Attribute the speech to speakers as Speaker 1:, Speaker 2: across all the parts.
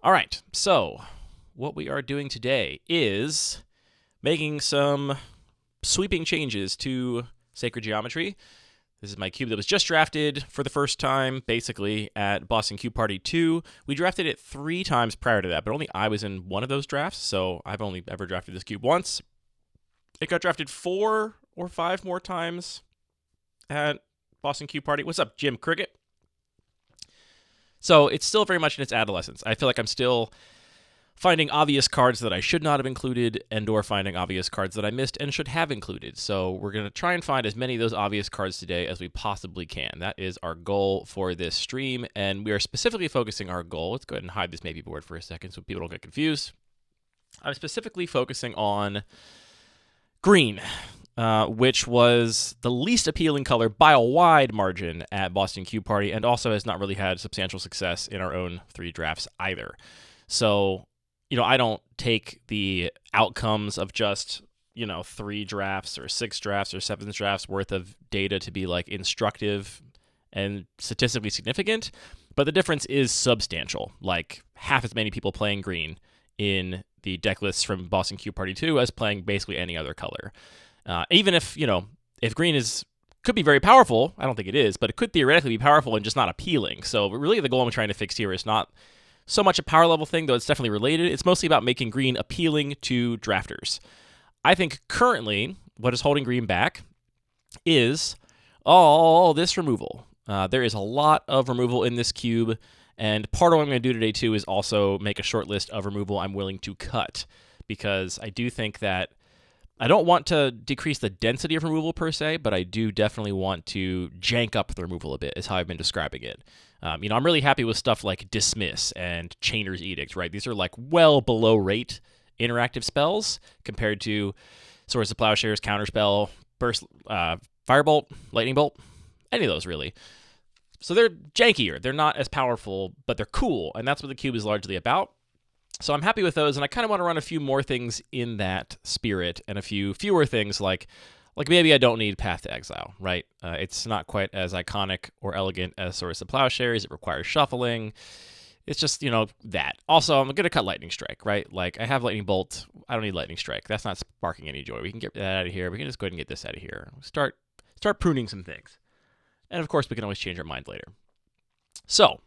Speaker 1: All right, so what we are doing today is making some sweeping changes to Sacred Geometry. This is my cube that was just drafted for the first time, basically, at Boston Cube Party 2. We drafted it 3 times prior to that, but only I was in one of those drafts, so I've only ever drafted this cube once. It got drafted 4 or 5 more times at Boston Cube Party. What's up, Jim Cricket? So it's still very much in its adolescence. I feel like I'm still finding obvious cards that I should not have included and or finding obvious cards that I missed and should have included. So we're going to try and find as many of those obvious cards today as we possibly can. That is our goal for this stream, and we are specifically focusing our goal. Let's go ahead and hide this maybe board for a second so people don't get confused. I'm specifically focusing on green, which was the least appealing color by a wide margin at Boston Cube Party, and also has not really had substantial success in our own 3 drafts either. So, I don't take the outcomes of just, 3 drafts or 6 drafts or 7 drafts worth of data to be like instructive and statistically significant, but the difference is substantial. Like half as many people playing green in the deck lists from Boston Cube Party 2 as playing basically any other color. Even if, if green could be very powerful, I don't think it is, but it could theoretically be powerful and just not appealing. So really the goal I'm trying to fix here is not so much a power level thing, though it's definitely related. It's mostly about making green appealing to drafters. I think currently what is holding green back is all this removal. There is a lot of removal in this cube, and part of what I'm going to do today too is also make a short list of removal I'm willing to cut, because I do think that I don't want to decrease the density of removal per se, but I do definitely want to jank up the removal a bit, is how I've been describing it. I'm really happy with stuff like Dismiss and Chainer's Edict, right? These are like well below rate interactive spells compared to Swords of Plowshares, Counterspell, Burst, Firebolt, Lightning Bolt, any of those really. So they're jankier. They're not as powerful, but they're cool, and that's what the cube is largely about. So I'm happy with those, and I kind of want to run a few more things in that spirit and a few fewer things like maybe I don't need Path to Exile, right? It's not quite as iconic or elegant as Swords to Plowshares. It requires shuffling. It's just, that. Also, I'm going to cut Lightning Strike, right? Like, I have Lightning Bolt. I don't need Lightning Strike. That's not sparking any joy. We can get that out of here. We can just go ahead and get this out of here. Start pruning some things. And, of course, we can always change our mind later. So,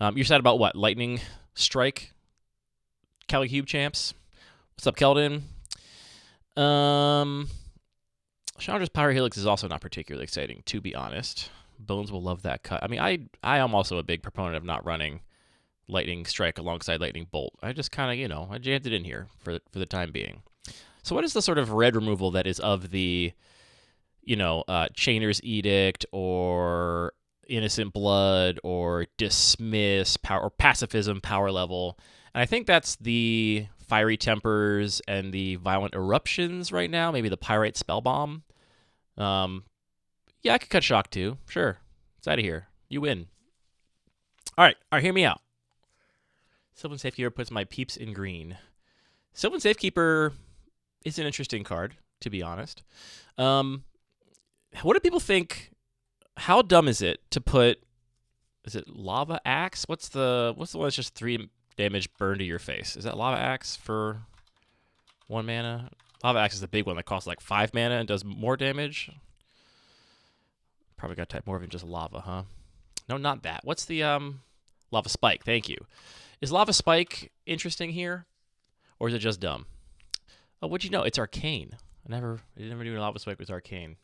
Speaker 1: you're sad about what? Lightning Strike? Calicube champs. What's up, Keldon? Chandra's Power Helix is also not particularly exciting, to be honest. Bones will love that cut. I mean, I am also a big proponent of not running Lightning Strike alongside Lightning Bolt. I just kind of, I jammed it in here for the time being. So what is the sort of red removal that is of the, Chainer's Edict or Innocent Blood or Dismiss power or Pacifism power level? And I think that's the Fiery Tempers and the Violent Eruptions right now. Maybe the Pyrite Spellbomb. Yeah, I could cut Shock too. Sure. It's out of here. You win. All right, hear me out. Sylvan Safekeeper puts my peeps in green. Sylvan Safekeeper is an interesting card, to be honest. What do people think? How dumb is it to put? Is it Lava Axe? What's the one that's just 3 damage burned to your face? Is that Lava Axe for 1 mana? Lava Axe is the big one that costs like 5 mana and does more damage. Probably got to type more than just lava, huh? No, not that. What's the Lava Spike? Thank you. Is Lava Spike interesting here, or is it just dumb? Oh, what'd you know? It's arcane. I never knew Lava Spike was arcane.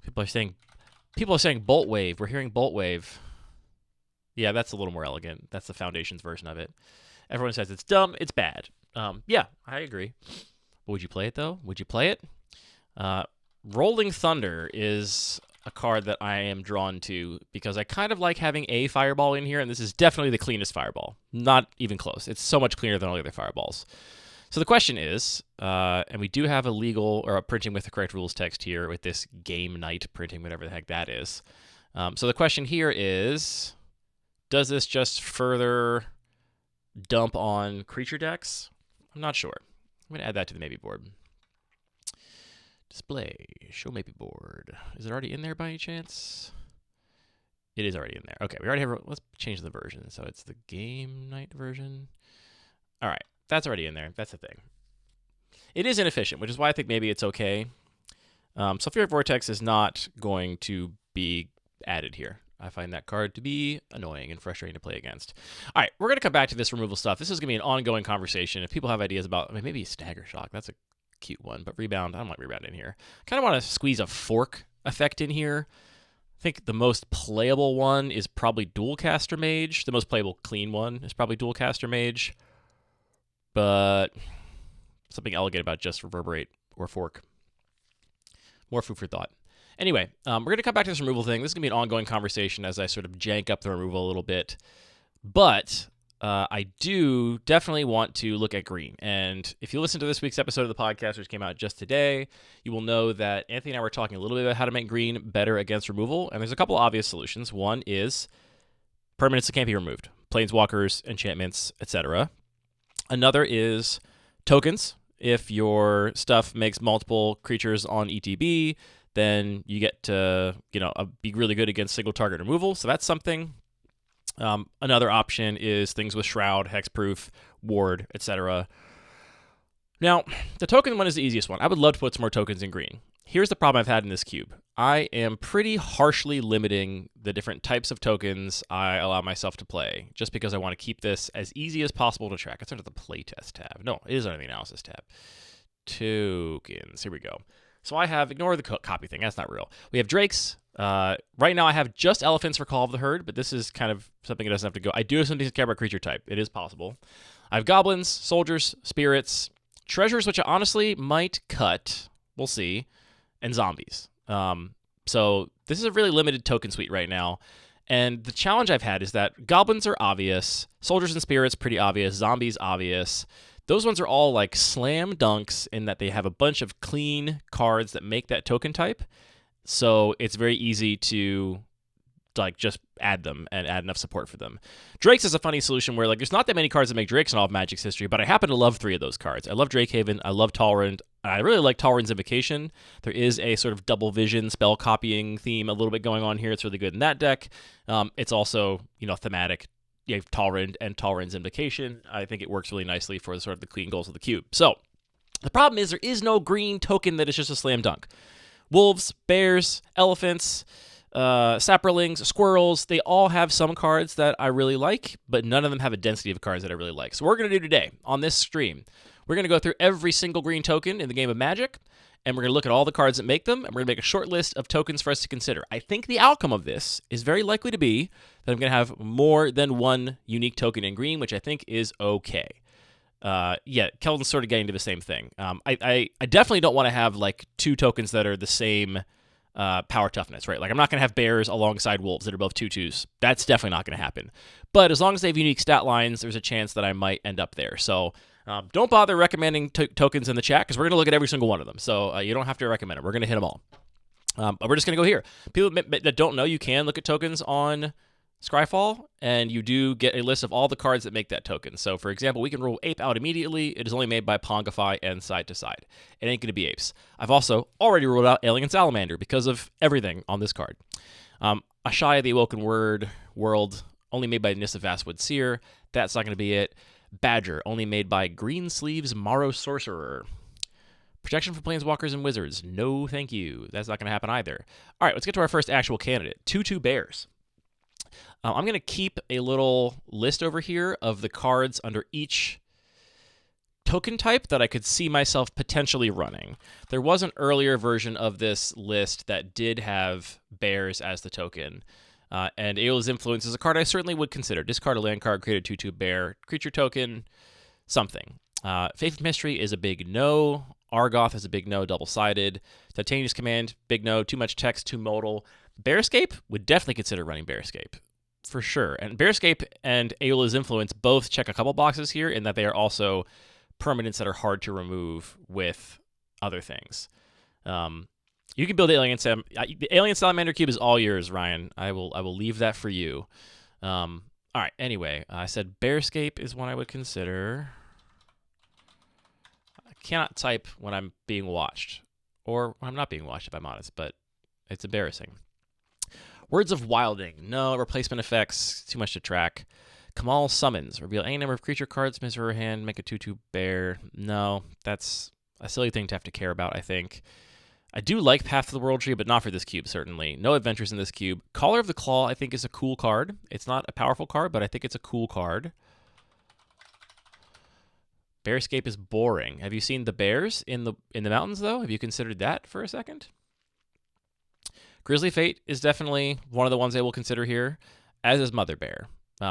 Speaker 1: People are saying Bolt Wave. We're hearing Bolt Wave. Yeah, that's a little more elegant. That's the Foundation's version of it. Everyone says it's dumb, it's bad. Yeah, I agree. But would you play it, though? Would you play it? Rolling Thunder is a card that I am drawn to because I kind of like having a Fireball in here, and this is definitely the cleanest Fireball. Not even close. It's so much cleaner than all the other Fireballs. So the question is, and we do have a legal or a printing with the correct rules text here with this Game Night printing, whatever the heck that is. So the question here is, does this just further dump on creature decks? I'm not sure. I'm going to add that to the maybe board. Display, show maybe board. Is it already in there by any chance? It is already in there. Okay, we already have. Let's change the version. So it's the game night version. All right, that's already in there. That's the thing. It is inefficient, which is why I think maybe it's okay. Sulfuric Vortex is not going to be added here. I find that card to be annoying and frustrating to play against. All right, we're going to come back to this removal stuff. This is going to be an ongoing conversation. If people have ideas about, maybe Stagger Shock, that's a cute one, but Rebound, I don't like Rebound in here. Kind of want to squeeze a Fork effect in here. I think the most playable one is probably Dualcaster Mage. The most playable clean one is probably Dualcaster Mage. But something elegant about just Reverberate or Fork. More food for thought. Anyway, we're going to come back to this removal thing. This is going to be an ongoing conversation as I sort of jank up the removal a little bit. But I do definitely want to look at green. And if you listen to this week's episode of the podcast, which came out just today, you will know that Anthony and I were talking a little bit about how to make green better against removal. And there's a couple obvious solutions. One is permanents that can't be removed. Planeswalkers, enchantments, etc. Another is tokens. If your stuff makes multiple creatures on ETB, then you get to, be really good against single target removal. So that's something. Another option is things with Shroud, Hexproof, Ward, etc. Now, the token one is the easiest one. I would love to put some more tokens in green. Here's the problem I've had in this cube. I am pretty harshly limiting the different types of tokens I allow myself to play, just because I want to keep this as easy as possible to track. It's under the playtest tab. No, it is under the analysis tab. Tokens. Here we go. So I have, ignore the copy thing. That's not real. We have Drakes. Right now I have just Elephants for Call of the Herd, but this is kind of something that doesn't have to go. I do have something to care about creature type. It is possible. I have Goblins, Soldiers, Spirits, Treasures, which I honestly might cut. We'll see. And Zombies. So this is a really limited token suite right now. And the challenge I've had is that Goblins are obvious. Soldiers and Spirits, pretty obvious. Zombies, obvious. Those ones are all like slam dunks in that they have a bunch of clean cards that make that token type. So it's very easy to just add them and add enough support for them. Drakes is a funny solution where there's not that many cards that make Drakes in all of Magic's history, but I happen to love 3 of those cards. I love Drakehaven, I love Tolerant, I really like Tolerant's Invocation. There is a sort of double vision spell copying theme a little bit going on here. It's really good in that deck. It's also, thematic. You have Tolerant and Tolerant's Invocation. I think it works really nicely for sort of the clean goals of the cube. So the problem is there is no green token that is just a slam dunk. Wolves, bears, elephants, sapperlings, squirrels, they all have some cards that I really like, but none of them have a density of cards that I really like. So what we're going to do today on this stream, we're going to go through every single green token in the game of Magic, and we're going to look at all the cards that make them, and we're going to make a short list of tokens for us to consider. I think the outcome of this is very likely to be that I'm going to have more than one unique token in green, which I think is okay. Keldon's sort of getting to the same thing. I definitely don't want to have 2 tokens that are the same power toughness, right? I'm not going to have bears alongside wolves that are both 2/2s. That's definitely not going to happen. But as long as they have unique stat lines, there's a chance that I might end up there. So don't bother recommending tokens in the chat because we're going to look at every single one of them. So you don't have to recommend them. We're going to hit them all. But we're just going to go here. People that don't know, you can look at tokens on Scryfall, and you do get a list of all the cards that make that token. So, for example, we can rule Ape out immediately. It is only made by Pongify and Side to Side. It ain't going to be Apes. I've also already ruled out Alien Salamander because of everything on this card. Ashaya, the Awoken World, only made by Nissa Vastwood Seer. That's not going to be it. Badger, only made by Green Sleeves Morrow Sorcerer. Protection for Planeswalkers and Wizards. No, thank you. That's not going to happen either. All right, let's get to our first actual candidate. 2/2 Bears. I'm going to keep a little list over here of the cards under each token type that I could see myself potentially running. There was an earlier version of this list that did have bears as the token. And Aeola's Influence is a card I certainly would consider. Discard a land card, create a 2/2 bear, creature token, something. Faith of Mystery is a big no. Argoth is a big no, double-sided. Titania's Command, big no, too much text, too modal. Bearscape, would definitely consider running Bearscape. For sure. And Bearscape and Aeola's Influence both check a couple boxes here in that they are also permanents that are hard to remove with other things. You can build the Alien Salamander Cube is all yours, Ryan. I will leave that for you. All right, anyway, I said Bearscape is one I would consider. I cannot type when I'm being watched. Or when I'm not being watched, if I'm honest, but it's embarrassing. Words of Wilding. No. Replacement effects. Too much to track. Kamal Summons. Reveal any number of creature cards, miss her hand, make a 2/2 bear. No, that's a silly thing to have to care about, I think. I do like Path to the World Tree, but not for this cube, certainly. No adventures in this cube. Caller of the Claw, I think, is a cool card. It's not a powerful card, but I think it's a cool card. Bearscape is boring. Have you seen the bears in the mountains, though? Have you considered that for a second? Grizzly Fate is definitely one of the ones I will consider here, as is Mother Bear.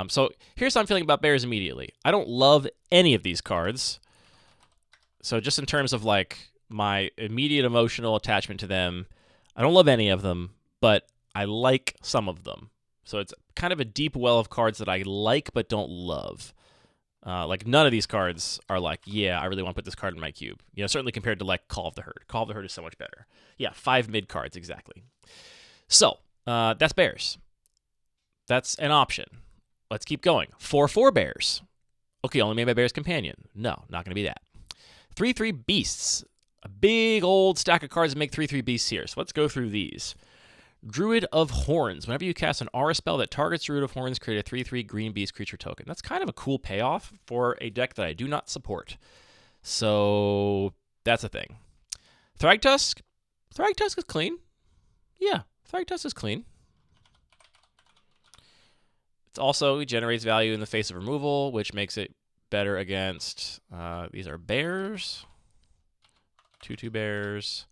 Speaker 1: So here's how I'm feeling about bears immediately. I don't love any of these cards. So just in terms of like my immediate emotional attachment to them, I don't love any of them, but I like some of them. So it's kind of a deep well of cards that I like but don't love. Like none of these cards are like, yeah, I really want to put this card in my cube. You know, certainly compared to like Call of the Herd. Call of the Herd is so much better. Yeah, 5 mid cards, exactly. So that's bears. That's an option. Let's keep going. 4/4 bears. Okay, only made by Bear's Companion. No, not going to be that. 3/3 beasts. A big old stack of cards that make 3/3 beasts here. So let's go through these. Druid of Horns. Whenever you cast an aura spell that targets Druid of Horns, create a 3/3 green beast creature token. That's kind of a cool payoff for a deck that I do not support. So that's a thing. Thragtusk. Thragtusk is clean. Yeah, Thragtusk is clean. It also generates value in the face of removal, which makes it better against, these are bears, 2/2 bears,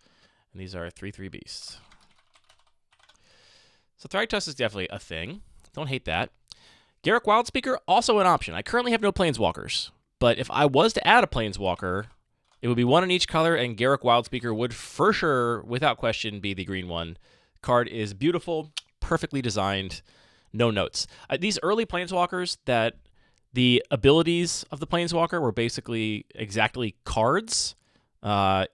Speaker 1: and these are 3/3 beasts. So Thragtusk is definitely a thing. Don't hate that. Garruk Wildspeaker, also an option. I currently have no Planeswalkers, but if I was to add a Planeswalker, it would be one in each color, and Garruk Wildspeaker would for sure, without question, be the green one. Card is beautiful, perfectly designed, no notes. These early Planeswalkers that the abilities of the Planeswalker were basically exactly cards,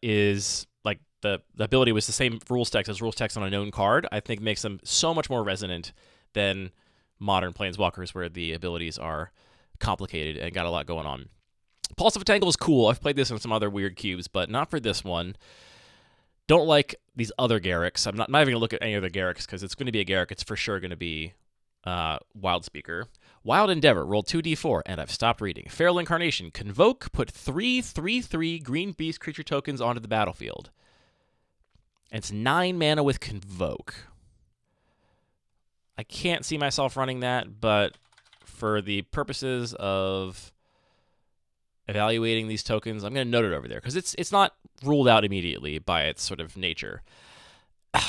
Speaker 1: is like the ability was the same rules text as rules text on a known card, I think makes them so much more resonant than modern Planeswalkers where the abilities are complicated and got a lot going on. Pulse of a Tangle is cool. I've played this in some other weird cubes, but not for this one. Don't like these other Garruks. I'm not even going to look at any other Garruks because it's going to be a Garruk. It's for sure going to be Wildspeaker. Wild Endeavor, roll 2d4, and I've stopped reading. Feral Incarnation, convoke, put 3 3/3 green beast creature tokens onto the battlefield. And it's 9 mana with convoke. I can't see myself running that, but for the purposes of evaluating these tokens, I'm going to note it over there because it's not ruled out immediately by its sort of nature.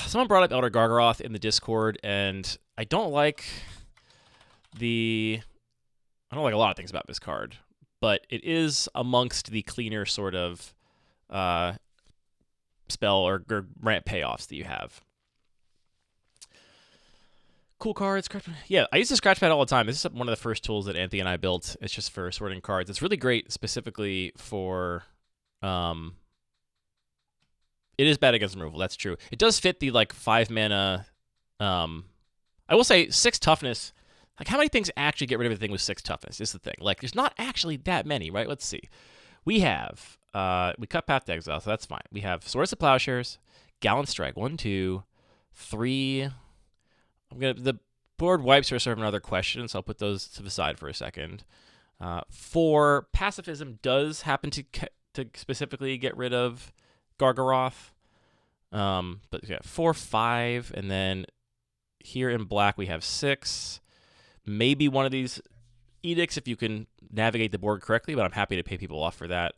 Speaker 1: Someone brought up Elder Gargaroth in the Discord, and I don't like a lot of things about this card, but it is amongst the cleaner sort of spell or ramp payoffs that you have. Cool cards. Yeah, I use the Scratchpad all the time. This is one of the first tools that Anthony and I built. It's just for sorting cards. It's really great specifically for... it is bad against removal, that's true. It does fit the, 5 mana... I will say 6 toughness... Like, how many things actually get rid of a thing with 6 toughness is the thing. Like, there's not actually that many, right? Let's see. We have... we cut Path to Exile, so that's fine. We have Swords of Plowshares, Gallant Strike, 1, 2, 3... The board wipes are sort of another question, so I'll put those to the side for a second. 4, Pacifism does happen to specifically get rid of Gargaroth. But yeah, 4, 5, and then here in black we have 6. Maybe one of these edicts if you can navigate the board correctly, but I'm happy to pay people off for that.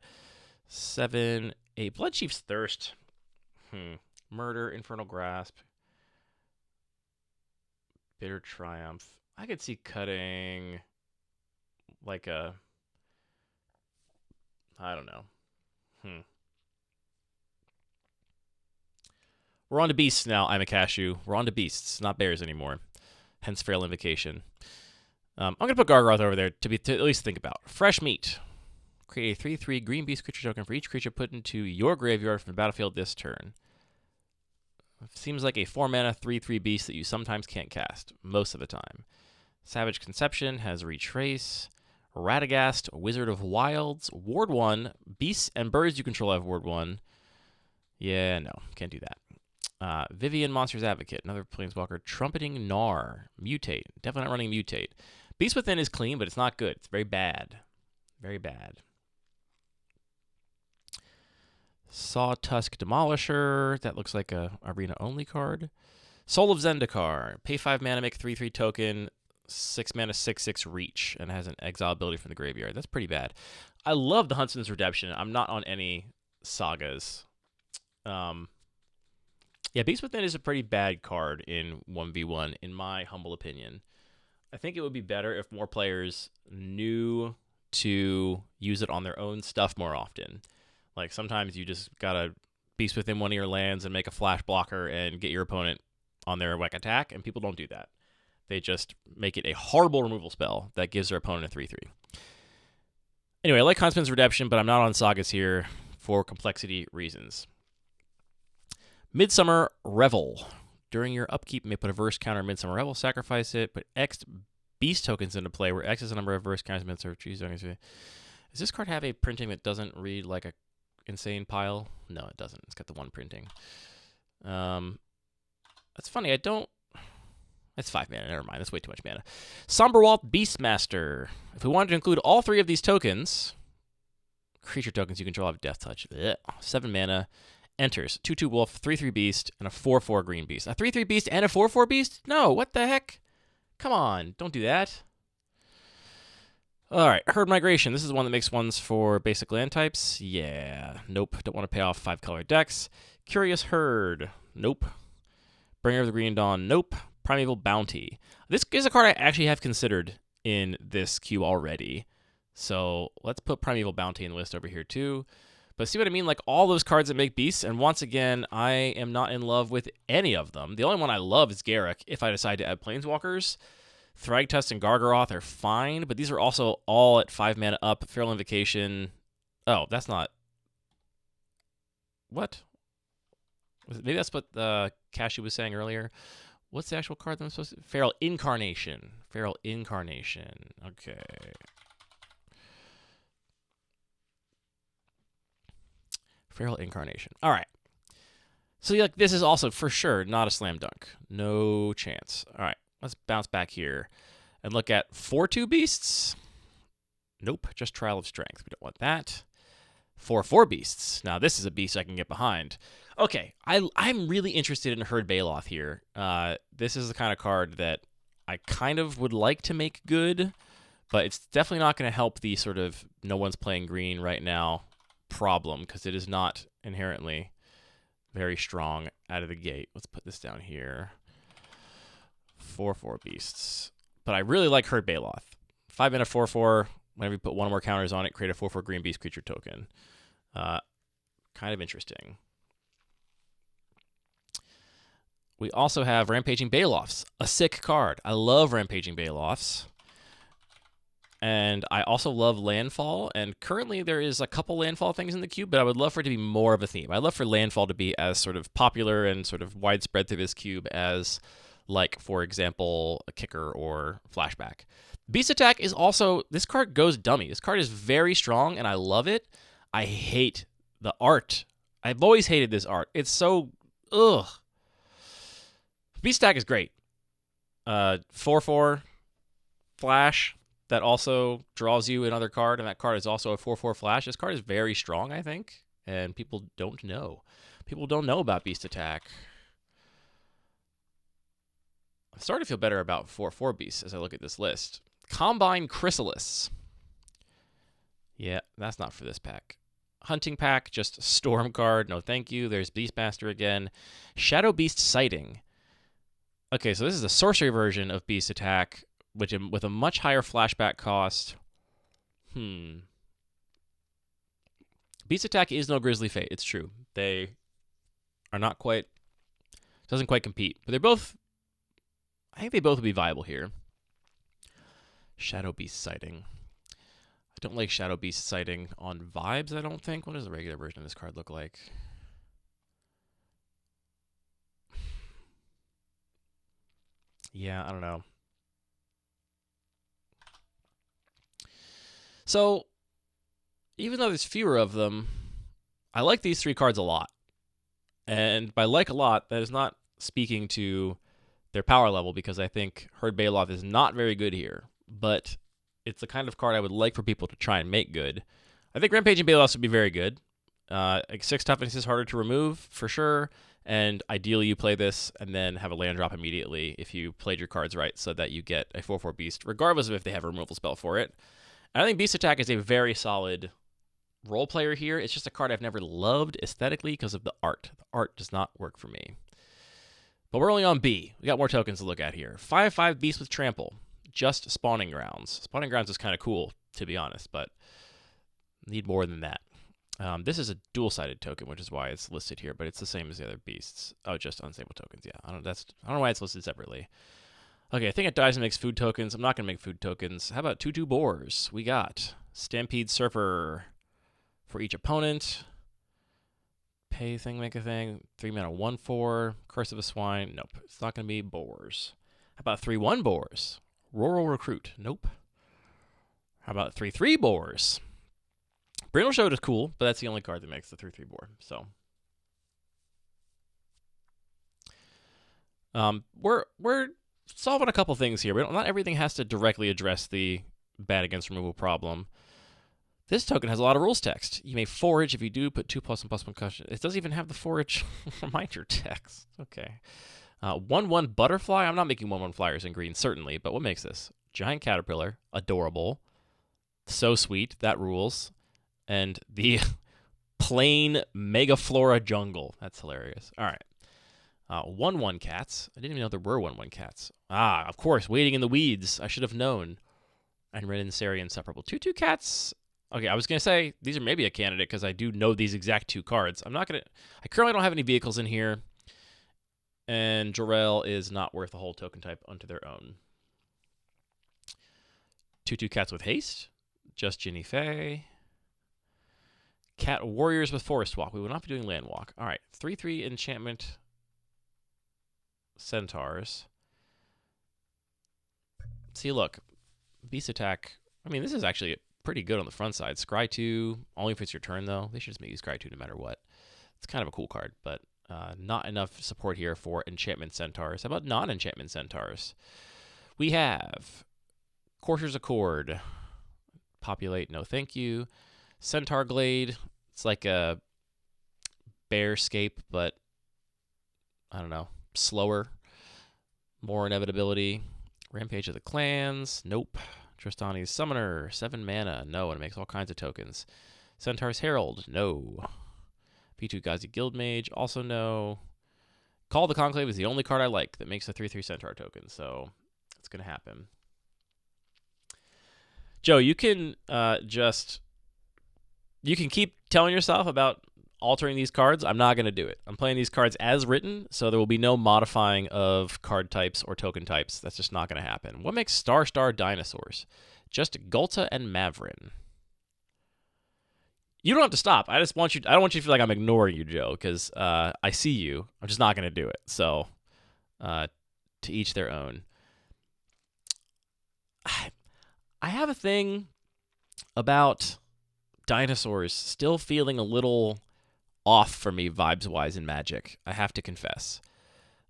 Speaker 1: 7, 8, Bloodchief's Thirst. Murder, Infernal Grasp. Bitter Triumph. I could see cutting like a... I don't know. We're on to beasts now. I'm a cashew. We're on to beasts, not bears anymore. Hence Feral Invocation. I'm going to put Gargaroth over there to at least think about. Fresh Meat. Create a 3/3 green beast creature token for each creature put into your graveyard from the battlefield this turn. Seems like a 4 mana 3/3 beast that you sometimes can't cast, most of the time. Savage Conception has Retrace. Radagast, Wizard of Wilds, Ward 1. Beasts and birds you control have Ward 1. Yeah, no, can't do that. Vivian, Monsters Advocate, another Planeswalker. Trumpeting Gnar, Mutate. Definitely not running Mutate. Beast Within is clean, but it's not good. It's very bad. Very bad. Sawtusk Demolisher. That looks like a arena-only card. Soul of Zendikar. Pay 5 mana, make a 3/3 token. 6 mana, 6/6 reach, and has an exile ability from the graveyard. That's pretty bad. I love the Huntsman's Redemption. I'm not on any sagas. Yeah, Beast Within is a pretty bad card in 1v1, in my humble opinion. I think it would be better if more players knew to use it on their own stuff more often. Like, sometimes you just gotta Beast Within one of your lands and make a flash blocker and get your opponent on their attack, and people don't do that. They just make it a horrible removal spell that gives their opponent a 3/3. Anyway, I like Huntsman's Redemption, but I'm not on sagas here for complexity reasons. Midsummer Revel. During your upkeep, you may put a verse counter Midsummer Revel, sacrifice it, put X beast tokens into play, where X is the number of verse counters Midsummer trees. Does this card have a printing that doesn't read like a insane pile? No, it doesn't. It's got the one printing. That's funny. That's 5 mana. Never mind. That's way too much mana. Somberwalt Beastmaster. If we wanted to include all 3 of these tokens, creature tokens you control have Death Touch. 7 mana. Enters. 2/2 wolf, 3/3 beast, and a 4/4 green beast. A 3/3 beast and a 4/4 beast? No, what the heck? Come on, don't do that. All right, Herd Migration. This is one that makes ones for basic land types. Yeah, nope. Don't want to pay off 5-color decks. Curious Herd. Nope. Bringer of the Green Dawn. Nope. Primeval Bounty. This is a card I actually have considered in this queue already. So let's put Primeval Bounty in the list over here too. But see what I mean? Like, all those cards that make beasts, and once again, I am not in love with any of them. The only one I love is Garruk, if I decide to add Planeswalkers. Thragtusk and Gargaroth are fine, but these are also all at 5 mana up. Feral Invocation. Oh, that's not... What? Maybe that's what Cashew was saying earlier. What's the actual card that I'm supposed to... Feral Incarnation. Feral Incarnation. Okay. Feral Incarnation. All right. So, like, this is also, for sure, not a slam dunk. No chance. All right. Let's bounce back here and look at 4/2 beasts. Nope. Just Trial of Strength. We don't want that. 4/4 beasts. Now, this is a beast I can get behind. Okay. I'm really interested in Herd Baloth here. This is the kind of card that I kind of would like to make good, but it's definitely not going to help the sort of no one's playing green right now problem, because it is not inherently very strong out of the gate. Let's put this down here. 4/4 beasts. But I really like Herd Baloth. 5 mana 4/4. Whenever you put one or more counters on it, create a 4/4 green beast creature token. Kind of interesting. We also have Rampaging Baloths, a sick card. I love Rampaging Baloths. And I also love Landfall, and currently there is a couple Landfall things in the cube, but I would love for it to be more of a theme. I'd love for Landfall to be as sort of popular and sort of widespread through this cube as, like, for example, a Kicker or Flashback. Beast Attack is also... This card goes dummy. This card is very strong, and I love it. I hate the art. I've always hated this art. It's so... Ugh. Beast Attack is great. 4/4 Flash... that also draws you another card, and that card is also a 4/4 flash. This card is very strong, I think, and people don't know. People don't know about Beast Attack. I'm starting to feel better about 4/4 beasts as I look at this list. Combine Chrysalis. Yeah, that's not for this pack. Hunting Pack, just Storm card. No thank you. There's Beastmaster again. Shadow Beast Sighting. Okay, so this is the sorcery version of Beast Attack, which with a much higher flashback cost. Beast Attack is no Grizzly Fate. It's true. They are not quite... Doesn't quite compete. But they're both... I think they both would be viable here. Shadow Beast Sighting. I don't like Shadow Beast Sighting on vibes, I don't think. What does the regular version of this card look like? Yeah, I don't know. So, even though there's fewer of them, I like these 3 cards a lot. And by like a lot, that is not speaking to their power level, because I think Herd Baloth is not very good here. But it's the kind of card I would like for people to try and make good. I think Rampaging Baloth would be very good. 6 toughness is harder to remove, for sure. And ideally, you play this and then have a land drop immediately if you played your cards right, so that you get a 4/4 beast, regardless of if they have a removal spell for it. And I think Beast Attack is a very solid role player here. It's just a card I've never loved aesthetically because of the art. The art does not work for me. But we're only on B. We got more tokens to look at here. 5/5 Beast with Trample. Just Spawning Grounds. Spawning Grounds is kind of cool, to be honest, but need more than that. This is a dual-sided token, which is why it's listed here, but it's the same as the other beasts. Oh, just unstable tokens. Yeah, I don't know why it's listed separately. Okay, I think it dies and makes food tokens. I'm not going to make food tokens. How about 2/2 boars? We got Stampede Surfer for each opponent. Pay thing, make a thing. 3 mana 1/4. Curse of a Swine. Nope, it's not going to be boars. How about 3/1 boars? Rural Recruit. Nope. How about 3/3 boars? Brindle Showed is cool, but that's the only card that makes the 3/3 boar. So we're solving a couple things here. Not everything has to directly address the bad against removal problem. This token has a lot of rules text. You may forage. If you do, put 2+1/+1 cushion. It doesn't even have the forage reminder text. Okay. 1/1 butterfly. I'm not making 1/1 flyers in green, certainly, but what makes this? Giant caterpillar. Adorable. So sweet. That rules. And the plain Megaflora jungle. That's hilarious. All right. 1/1 cats. I didn't even know there were 1/1 cats. Ah, of course. Waiting in the weeds. I should have known. And Red and Sari inseparable. 2/2 cats. Okay, I was going to say these are maybe a candidate because I do know these exact 2 cards. I currently don't have any vehicles in here. And Jarrell is not worth a whole token type unto their own. 2/2 cats with haste. Just Ginny Faye. Cat Warriors with Forest Walk. We will not be doing Land Walk. All right. 3/3 enchantment centaurs. See, look. Beast Attack. I mean, this is actually pretty good on the front side. Scry 2. Only if it's your turn, though. They should just make you Scry 2 no matter what. It's kind of a cool card, but not enough support here for enchantment centaurs. How about non-enchantment centaurs? We have Courser's Accord. Populate, no thank you. Centaur Glade. It's like a Bearscape, but I don't know, slower. More inevitability. Rampage of the Clans. Nope. Tristani's Summoner. 7 mana. No, and it makes all kinds of tokens. Centaur's Herald. No. P2 Gazi Guildmage. Also no. Call the Conclave is the only card I like that makes a 3/3 Centaur token, so it's going to happen. Joe, you can you can keep telling yourself about altering these cards. I'm not going to do it. I'm playing these cards as written, so there will be no modifying of card types or token types. That's just not going to happen. What makes Star Dinosaurs? Just Gulta and Mavrin. You don't have to stop. I don't want you to feel like I'm ignoring you, Joe, because I see you. I'm just not going to do it. So to each their own. I have a thing about dinosaurs still feeling a little off for me vibes-wise in Magic, I have to confess.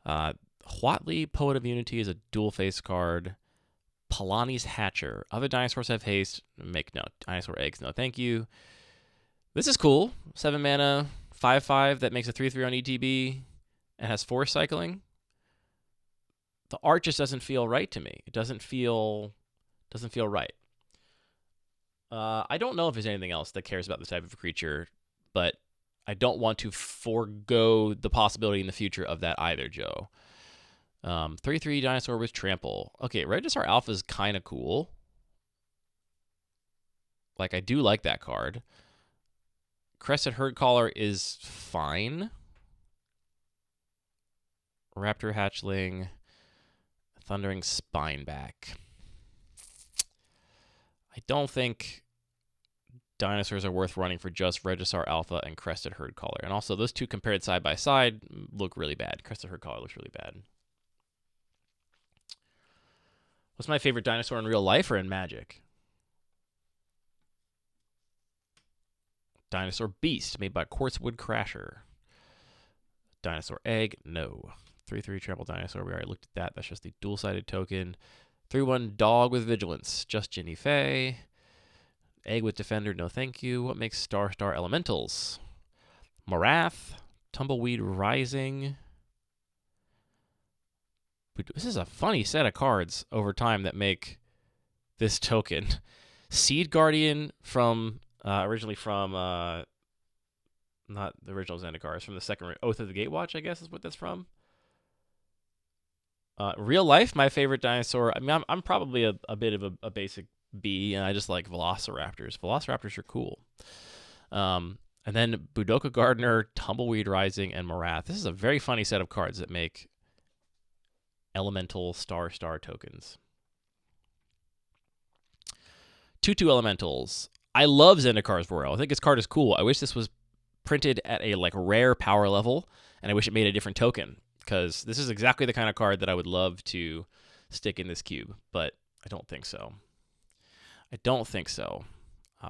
Speaker 1: Huatli, Poet of Unity, is a dual-face card. Palani's Hatcher. Other dinosaurs have haste. Make no. Dinosaur eggs, no thank you. This is cool. 7 mana, 5/5 that makes a 3/3 on ETB and has force cycling. The art just doesn't feel right to me. It doesn't feel right. I don't know if there's anything else that cares about this type of creature, but I don't want to forego the possibility in the future of that either, Joe. 3/3 dinosaur with trample. Okay, Registrar Alpha is kind of cool. Like, I do like that card. Crested Herd Caller is fine. Raptor Hatchling. Thundering Spineback. I don't think dinosaurs are worth running for just Registrar Alpha and Crested Herd Caller. And also, those two compared side by side look really bad. Crested Herd Caller looks really bad. What's my favorite dinosaur in real life or in Magic? Dinosaur Beast, made by Quartzwood Crasher. Dinosaur egg, no. 3/3 trample dinosaur, we already looked at that. That's just the dual-sided token. 3/1 dog with vigilance, just Ginny Fey. Egg with defender, no thank you. What makes star elementals? Morath, tumbleweed rising. This is a funny set of cards over time that make this token. Seed Guardian from originally from not the original Zendikar, it's from the second Oath of the Gatewatch, I guess is what that's from. Real life, my favorite dinosaur. I mean, I'm probably a bit of a basic B, and I just like Velociraptors. Velociraptors are cool. And then Budoka Gardener, Tumbleweed Rising, and Morath. This is a very funny set of cards that make elemental star tokens. 2/2 elementals. I love Zendikar's Royal. I think this card is cool. I wish this was printed at a like rare power level, and I wish it made a different token, because this is exactly the kind of card that I would love to stick in this cube, but I don't think so.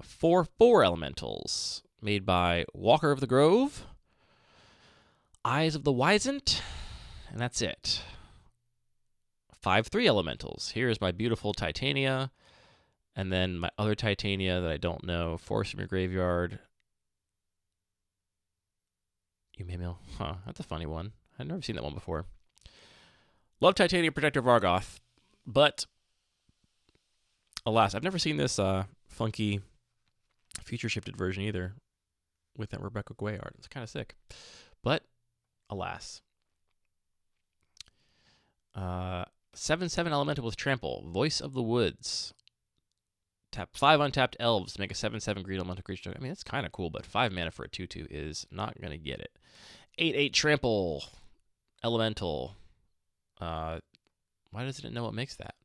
Speaker 1: 4/4 elementals made by Walker of the Grove, Eyes of the Wisent, and that's it. 5/3 elementals. Here's my beautiful Titania, and then my other Titania that I don't know. Force from your graveyard. Email. Huh, that's a funny one. I've never seen that one before. Love Titania Protector Vargoth, but alas, I've never seen this funky feature shifted version either with that Rebecca Guay art. It's kind of sick, but alas. 7/7 elemental with trample. Voice of the Woods. Tap 5 untapped elves to make a 7/7 green elemental creature. I mean, that's kind of cool, but 5 mana for a 2/2 is not going to get it. 8/8 trample elemental. Why doesn't it know what makes that?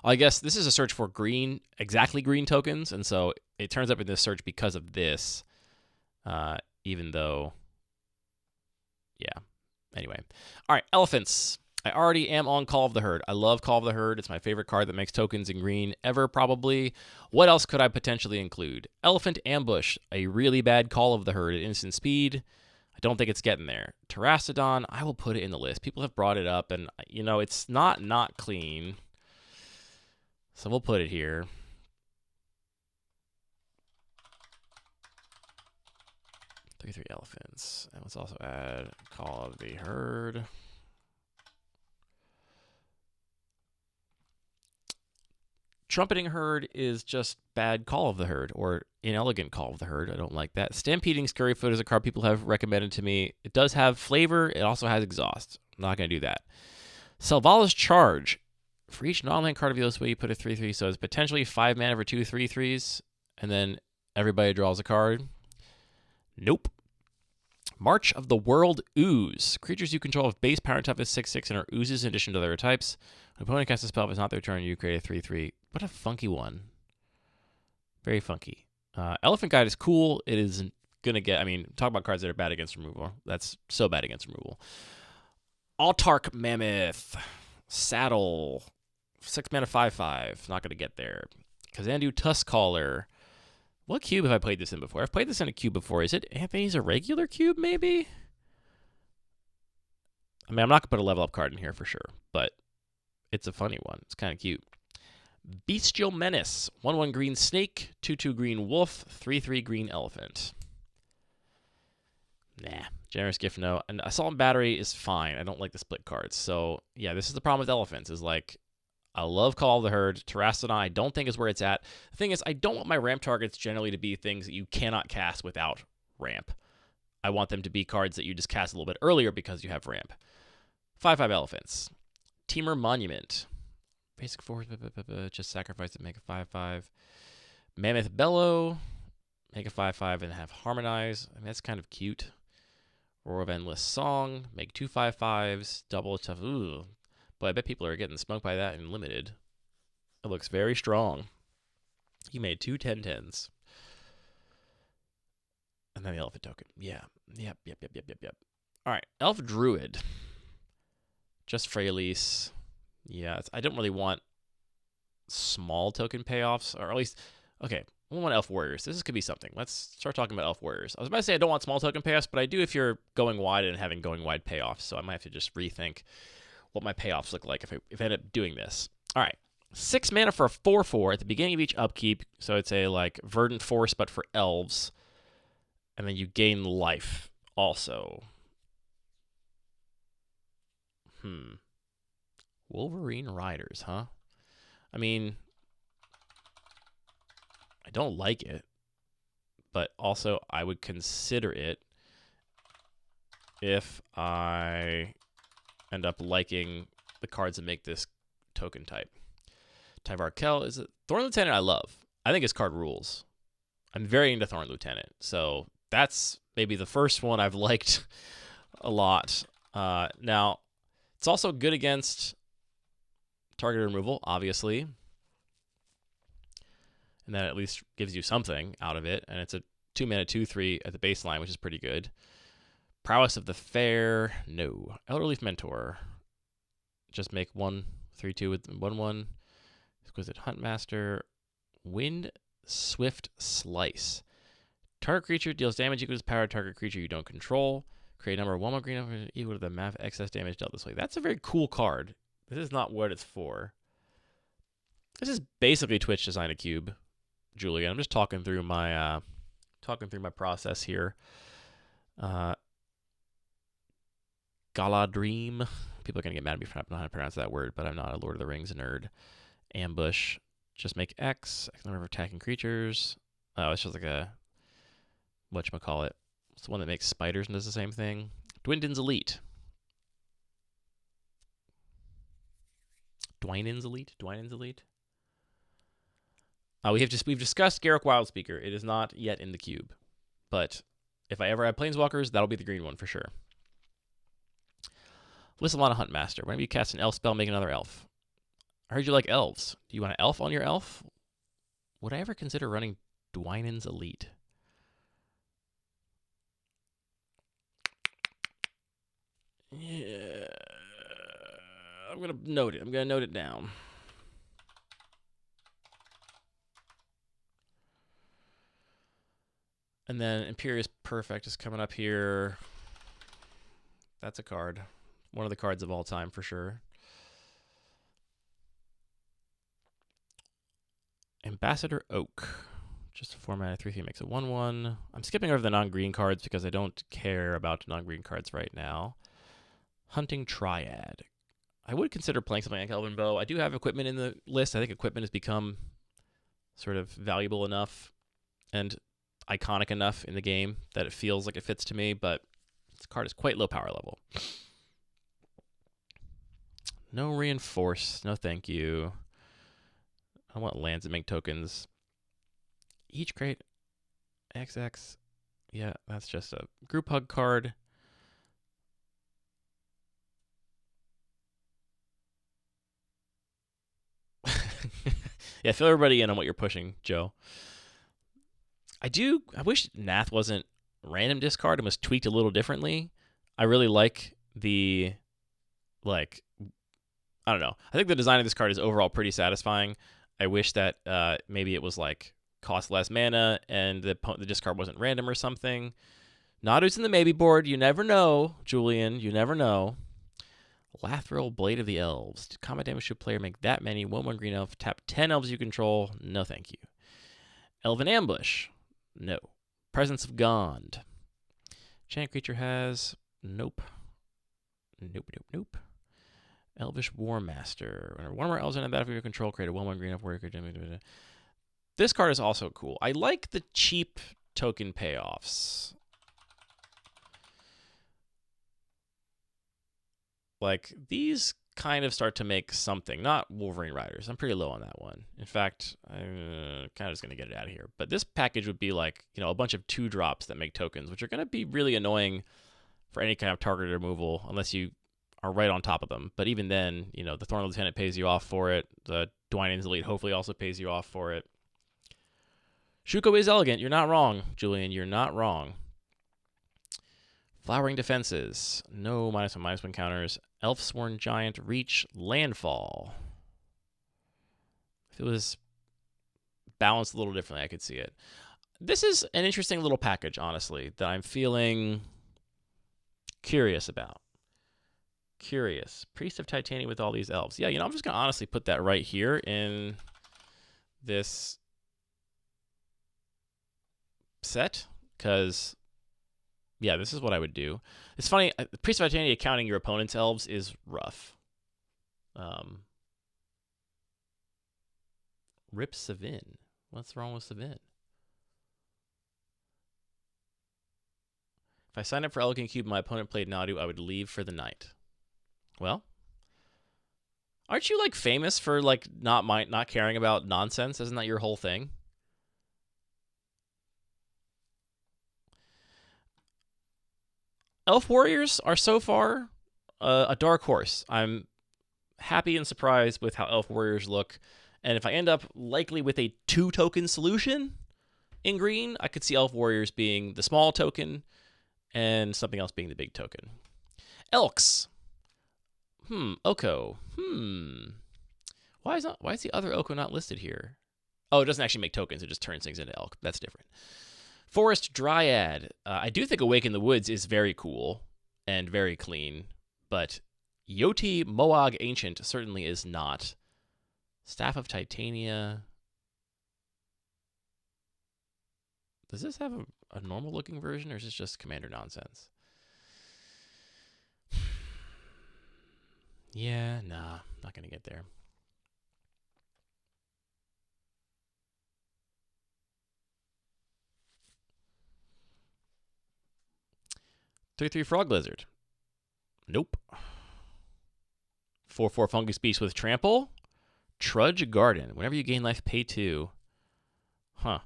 Speaker 1: I guess this is a search for green, exactly green tokens, and so it turns up in this search because of this, even though, yeah. Anyway. All right, elephants. I already am on Call of the Herd. I love Call of the Herd. It's my favorite card that makes tokens in green ever, probably. What else could I potentially include? Elephant Ambush, a really bad Call of the Herd at instant speed. I don't think it's getting there. Terrastodon, I will put it in the list. People have brought it up, and, you know, it's not clean. So we'll put it here. Three elephants. And let's also add Call of the Herd. Trumpeting Herd is just bad Call of the Herd, or inelegant Call of the Herd. I don't like that. Stampeding Scurryfoot is a card people have recommended to me. It does have flavor. It also has exhaust. I'm not going to do that. Selvalla's Charge. For each non-land card of this way, you put a 3/3, so it's potentially 5 mana for 2 3/3s, and then everybody draws a card. Nope. March of the World Ooze. Creatures you control have base power and toughness 6/6 and are oozes in addition to their types. When an opponent casts a spell, if it's not their turn, you create a 3/3. What a funky one. Very funky. Elephant Guide is cool. It is going to get, I mean, talk about cards that are bad against removal. That's so bad against removal. Autark Mammoth. Saddle. 6 mana 5/5. Not going to get there. Kazandu Tuskcaller. What cube have I played this in before? I've played this in a cube before. Is it Anthony's a regular cube, maybe? I mean, I'm not going to put a level up card in here for sure, but it's a funny one. It's kind of cute. Bestial Menace. 1/1 green snake, 2/2 green wolf, 3/3 green elephant. Nah. Generous gift, no. And Assault and Battery is fine. I don't like the split cards. So, yeah, this is the problem with elephants, is like, I love Call of the Herd. Terrastodon, I don't think is where it's at. The thing is, I don't want my ramp targets generally to be things that you cannot cast without ramp. I want them to be cards that you just cast a little bit earlier because you have ramp. 5/5 elephants. Teamer Monument. Basic force, just sacrifice it, make a 5/5. Mammoth Bellow. Make a 5/5 and have Harmonize. I mean, that's kind of cute. Roar of Endless Song. Make 2 5/5s. Double tough. Ooh. But I bet people are getting smoked by that in limited. It looks very strong. He made 2 10/10s. And then the elephant token. Yeah. Yep. All right. Elf Druid. Just Freylease. Yeah. I don't really want small token payoffs. Or at least, okay. I want Elf Warriors. This could be something. Let's start talking about Elf Warriors. I was about to say I don't want small token payoffs, but I do if you're going wide and having going wide payoffs. So I might have to just rethink what my payoffs look like if I end up doing this. All right. 6 mana for a 4/4 at the beginning of each upkeep. So it's a like Verdant Force, but for elves. And then you gain life also. Wolverine Riders, huh? I mean, I don't like it, but also I would consider it if I end up liking the cards that make this token type. Tyvar Kell is a Thorn Lieutenant I love. I think his card rules. I'm very into Thorn Lieutenant, so that's maybe the first one I've liked a lot. Now, it's also good against targeted removal, obviously. And that at least gives you something out of it. And it's a 2 mana 2/3 at the baseline, which is pretty good. Prowess of the Fair, no. Elderleaf Mentor. Just make 1/3/2 with 1/1. Exquisite Huntmaster. Wind Swift Slice. Target creature deals damage equal to power to target creature you don't control. Create a number of 1/1 green equal to the amount of excess damage dealt this way. That's a very cool card. This is not what it's for. This is basically Twitch Design a Cube, Julian. I'm just talking through my process here. Galadream. People are gonna get mad at me for not knowing how to pronounce that word, but I'm not a Lord of the Rings nerd. Ambush. Just make X number of attacking creatures. Oh, it's just like a whatchamacallit. It's the one that makes spiders and does the same thing. Dwindon's Elite. Dwindon's Elite. We've discussed Garruk Wildspeaker. It is not yet in the cube, but if I ever have Planeswalkers, that'll be the green one for sure. Lissalana Huntmaster. Whenever you cast an elf spell, make another elf. I heard you like elves. Do you want an elf on your elf? Would I ever consider running Dwindon's Elite? Yeah, I'm gonna note it. I'm gonna note it down. And then Imperious Perfect is coming up here. That's a card. One of the cards of all time for sure. Ambassador Oak. Just a 4-mana 3/3 makes a 1/1. I'm skipping over the non-green cards because I don't care about non-green cards right now. Hunting Triad. I would consider playing something like Elven Bow. I do have equipment in the list. I think equipment has become sort of valuable enough and iconic enough in the game that it feels like it fits to me, but this card is quite low power level. No Reinforce. No thank you. I want lands that make tokens. Each create XX. Yeah, that's just a group hug card. Yeah, fill everybody in on what you're pushing, Joe. I wish Nath wasn't random discard and was tweaked a little differently. I really like I don't know. I think the design of this card is overall pretty satisfying. I wish that maybe it was like cost less mana and the discard wasn't random or something. Nadu's in the maybe board. You never know, Julian. You never know. Lathril, Blade of the Elves. Combat damage to a player, make that many. 1/1 green elf. Tap 10 elves you control. No thank you. Elven Ambush. No. Presence of Gond. Chant creature has. Nope. Nope. Elvish War Master. Whenever one more elves in a battlefield you control, create a 1/1 green elf warrior. This card is also cool. I like the cheap token payoffs. Like, these kind of start to make something. Not Wolverine Riders. I'm pretty low on that one. In fact, I'm kind of just going to get it out of here. But this package would be like, a bunch of 2-drops that make tokens, which are going to be really annoying for any kind of targeted removal, unless you are right on top of them. But even then, the Thorn Lieutenant pays you off for it. The Dwindon's Elite hopefully also pays you off for it. Shuko is elegant. You're not wrong, Julian. You're not wrong. Flowering Defenses. No -1/-1 counters. Elf-Sworn Giant. Reach. Landfall. If it was balanced a little differently. I could see it. This is an interesting little package, honestly, that I'm feeling curious about. Curious. Priest of Titania with all these elves. Yeah, I'm just going to honestly put that right here in this set, because, yeah, this is what I would do. It's funny, Priest of Titania counting your opponent's elves is rough. Rip Savin. What's wrong with Savin? If I signed up for Elegant Cube and my opponent played Nadu, I would leave for the night. Well, aren't you, like, famous for, like, not caring about nonsense? Isn't that your whole thing? Elf Warriors are so far a dark horse. I'm happy and surprised with how Elf Warriors look. And if I end up likely with a 2-token solution in green, I could see Elf Warriors being the small token and something else being the big token. Elks. Oko. Why is the other Oko not listed here? Oh, it doesn't actually make tokens. It just turns things into elk. That's different. Forest Dryad. I do think Awake in the Woods is very cool and very clean, but Yoti Moag Ancient certainly is not. Staff of Titania. Does this have a normal-looking version, or is this just Commander nonsense? Yeah, nah, not going to get there. Three Frog Lizard. Nope. 4/4 Fungus Beast with Trample. Trudge Garden. Whenever you gain life, pay 2. Huh.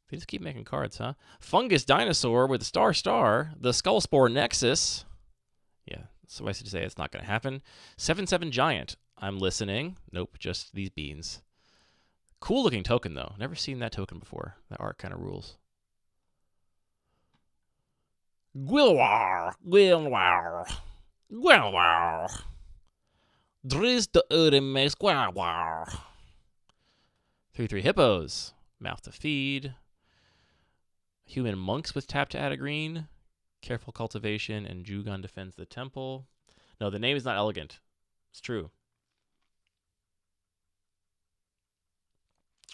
Speaker 1: They just keep making cards, huh? Fungus Dinosaur with Star. The Skullspore Nexus. Yeah, suffice it to say it's not going to happen. 7/7 Giant. I'm listening. Nope, just these beans. Cool looking token, though. Never seen that token before. That art kind of rules. Gwilwar. Driz the Uremes Gwilwar. 3/3 Hippos. Mouth to feed. Human Monks with tap to add a green. Careful Cultivation, and Jugon defends the temple. No, the name is not elegant. It's true.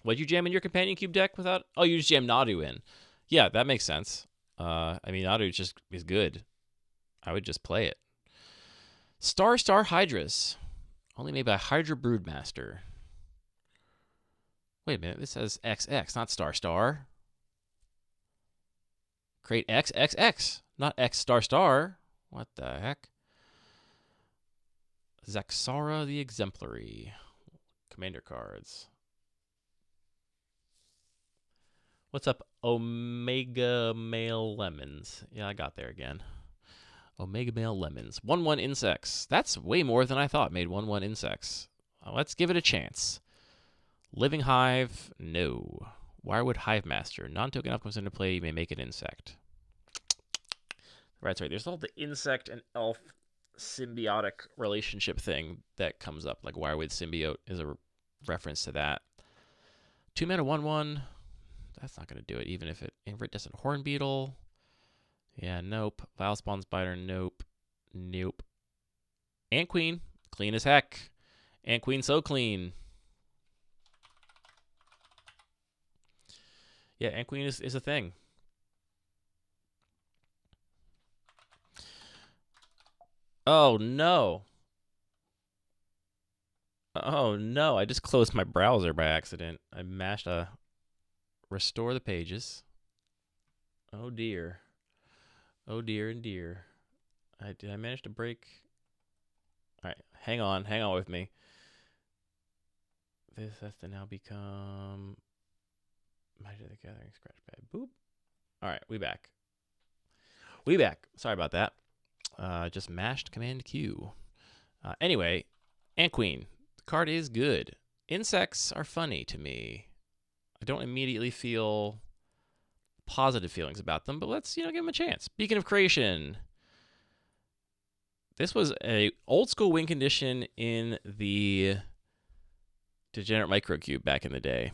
Speaker 1: What'd you jam in your Companion Cube deck without? Oh, you just jammed Nadu in. Yeah, that makes sense. I mean, Nadu just is good. I would just play it. Star Hydras. Only made by Hydra Broodmaster. Wait a minute, this says XX, not Star. Create XXX, not X Star. What the heck? Zaxara the Exemplary. Commander cards. What's up, Omega Male Lemons? Yeah, I got there again. Omega Male Lemons. 1/1 insects. That's way more than I thought made 1/1 insects. Let's give it a chance. Living Hive, no. Wirewood Hive Master. Non-token elf comes into play, you may make an insect. Right, sorry. There's all the insect and elf symbiotic relationship thing that comes up. Like Wirewood Symbiote is a reference to that. 2-mana 1/1. That's not going to do it, even if it Incandescent Horn Beetle. Yeah, nope. Vilespawn Spider, nope. Ant Queen, clean as heck. Ant Queen, so clean. Yeah, Ant Queen is a thing. Oh, no. Oh, no. I just closed my browser by accident. I mashed a restore the pages. Oh, dear. Oh, dear and dear. Did I manage to break? All right, hang on with me. This has to now become Magic the Gathering Scratchpad. Boop. All right, we back. Sorry about that. Just mashed Command Q. Anyway, Ant Queen. The card is good. Insects are funny to me. I don't immediately feel positive feelings about them, but let's give them a chance. Beacon of Creation. This was a old school win condition in the Degenerate Microcube back in the day.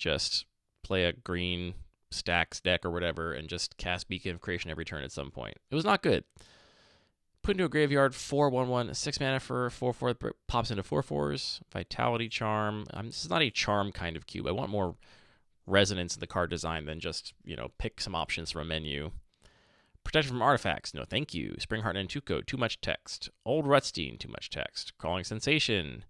Speaker 1: just play a green stacks deck or whatever and just cast Beacon of Creation every turn at some point. It was not good. Put into a graveyard, 4/1/1, 6 mana for 4/4, pops into 4/4s. Vitality Charm. This is not a charm kind of cube. I want more resonance in the card design than just, pick some options from a menu. Protection from artifacts. No, thank you. Springheart and Tuco. Too much text. Old Rutstein. Too much text. Crawling Sensation.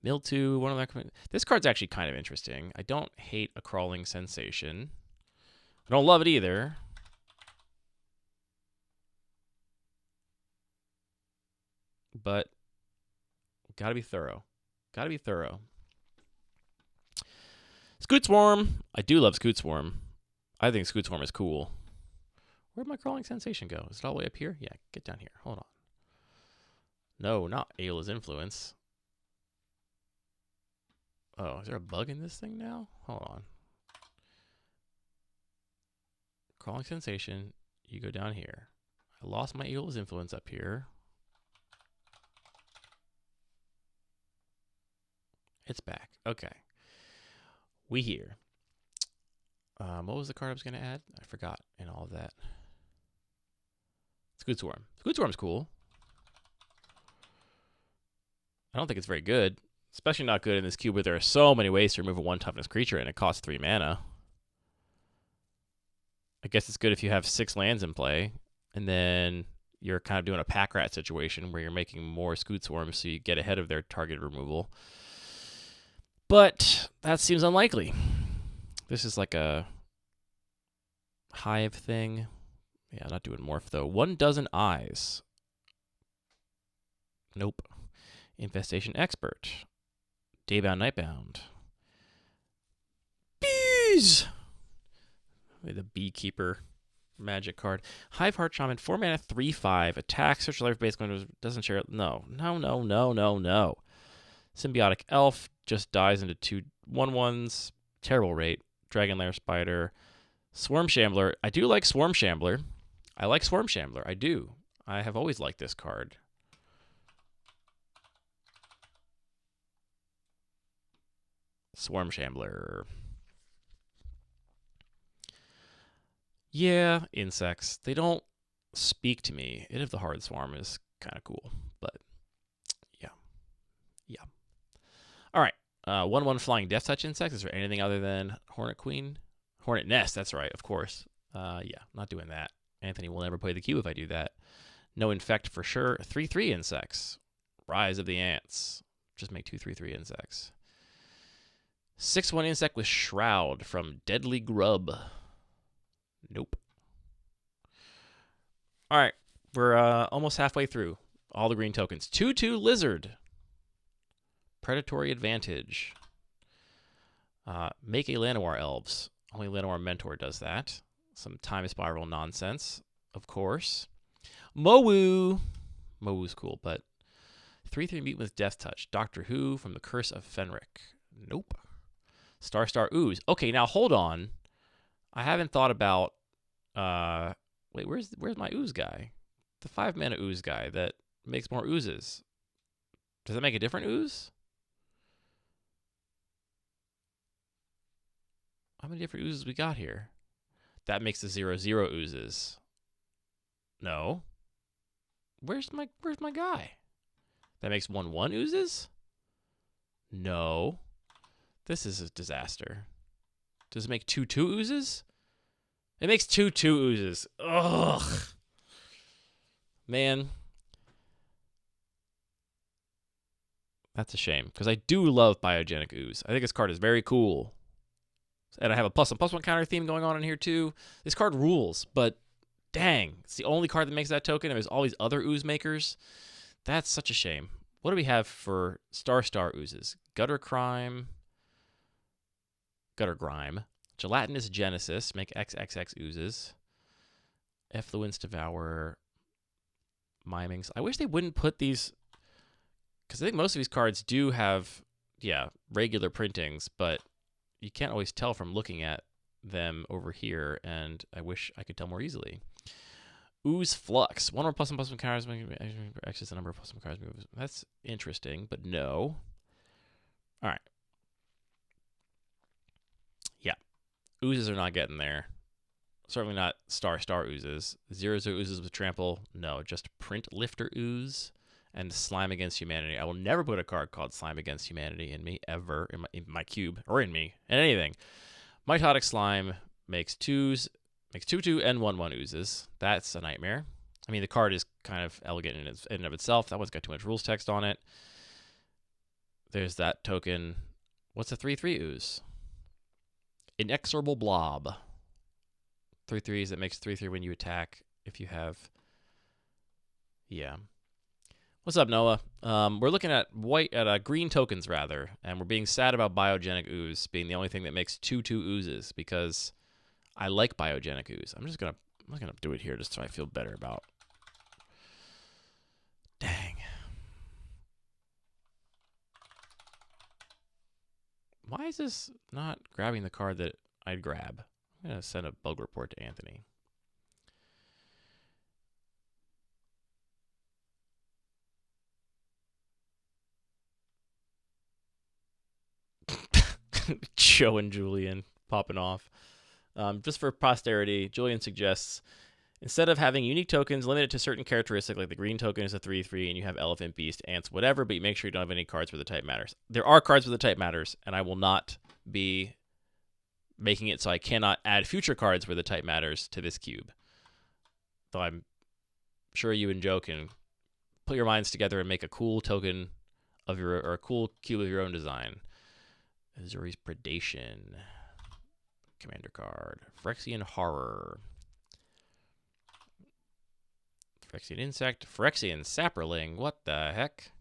Speaker 1: Mildew. One of that. This card's actually kind of interesting. I don't hate a Crawling Sensation. I don't love it either. But gotta be thorough. Gotta be thorough. Scoot Swarm. I do love Scoot Swarm. I think Scoot Swarm is cool. Where'd my Crawling Sensation go? Is it all the way up here? Yeah, get down here. Hold on. No, not Ayla's Influence. Oh, is there a bug in this thing now? Hold on. Crawling Sensation. You go down here. I lost my Ayla's Influence up here. It's back. Okay. We here. What was the card I was going to add? I forgot in all of that. Scoot Swarm. Scoot Swarm's cool. I don't think it's very good. Especially not good in this cube where there are so many ways to remove a 1 toughness creature and it costs 3 mana. I guess it's good if you have 6 lands in play. And then you're kind of doing a pack rat situation where you're making more Scoot Swarms so you get ahead of their target removal. But that seems unlikely. This is like a hive thing. Yeah, not doing morph though. 1 dozen eyes. Nope. Infestation Expert. Daybound, Nightbound. Bees! The Beekeeper magic card. Hive Heart Shaman, 4 mana, 3/5. Attack, search life base, doesn't share. No. Symbiotic Elf just dies into 2 1/1s. Terrible rate. Dragon Lair Spider. Swarm Shambler. I do like Swarm Shambler. I like Swarm Shambler. I do. I have always liked this card. Swarm Shambler. Yeah, insects. They don't speak to me. It of the Hard Swarm is kind of cool, but yeah. All right. 1/1 flying Death Touch insects. Is there anything other than Hornet Queen? Hornet Nest, that's right, of course. Yeah, not doing that. Anthony will never play the cube if I do that. No Infect for sure. 3/3 insects. Rise of the Ants. Just make 2 3/3 insects. 6/1 insect with Shroud from Deadly Grub. Nope. All right, we're almost halfway through. All the green tokens. 2/2 Lizard. Predatory Advantage. Make a Llanowar Elves. Only Llanowar Mentor does that. Some Time Spiral nonsense, of course. Mowu. Mowu's cool, but 3/3 Mutant with Death Touch. Doctor Who from the Curse of Fenric. Nope. Star Ooze. Okay, now hold on. I haven't thought about. Wait, where's my ooze guy? The 5 mana ooze guy that makes more oozes. Does that make a different ooze? How many different oozes we got here? That makes the 0/0 oozes. No. Where's my guy? That makes 1/1 oozes? No. This is a disaster. Does it make 2/2 oozes? It makes 2/2 oozes. Ugh. Man. That's a shame, because I do love Biogenic Ooze. I think this card is very cool. And I have a +1/+1 counter theme going on in here too. This card rules, but dang, it's the only card that makes that token, and there's all these other ooze makers. That's such a shame. What do we have for Star oozes? Gutter Grime. Gelatinous Genesis, make XXX oozes. Effluence Devour. Mimings. I wish they wouldn't put these, because I think most of these cards do have, regular printings, but you can't always tell from looking at them over here, and I wish I could tell more easily. Ooze Flux. 1 more +1/+1 cards. Access the number of +1 cards moves. That's interesting, but no. All right. Oozes are not getting there. Certainly not star oozes. 0/0 oozes with trample. No, just print lifter ooze and slime against humanity. I will never put a card called slime against humanity in me ever in my cube or in me in anything. Mitotic slime makes 2s, makes 2/2 and 1/1 oozes. That's a nightmare. I mean, the card is kind of elegant in and of itself. That one's got too much rules text on it. There's that token. What's a 3/3 ooze? Inexorable blob. 3/3s that makes 3/3 when you attack. If you have, yeah. What's up, Noah? We're looking at green tokens rather, and we're being sad about biogenic ooze being the only thing that makes 2/2 oozes because I like biogenic ooze. I'm just gonna do it here just so I feel better about. Dang. Why is this not grabbing the card that I'd grab? I'm gonna send a bug report to Anthony. Joe and Julian popping off. Just for posterity, Julian suggests instead of having unique tokens, limit it to certain characteristics, like the green token is a 3/3, and you have elephant, beast, ants, whatever, but you make sure you don't have any cards where the type matters. There are cards where the type matters, and I will not be making it so I cannot add future cards where the type matters to this cube. Though I'm sure you and Joe can put your minds together and make a cool token of your, or a cool cube of your own design. Azuri's Predation. Commander card. Phyrexian Horror. Phyrexian Insect. Phyrexian Saproling. What the heck?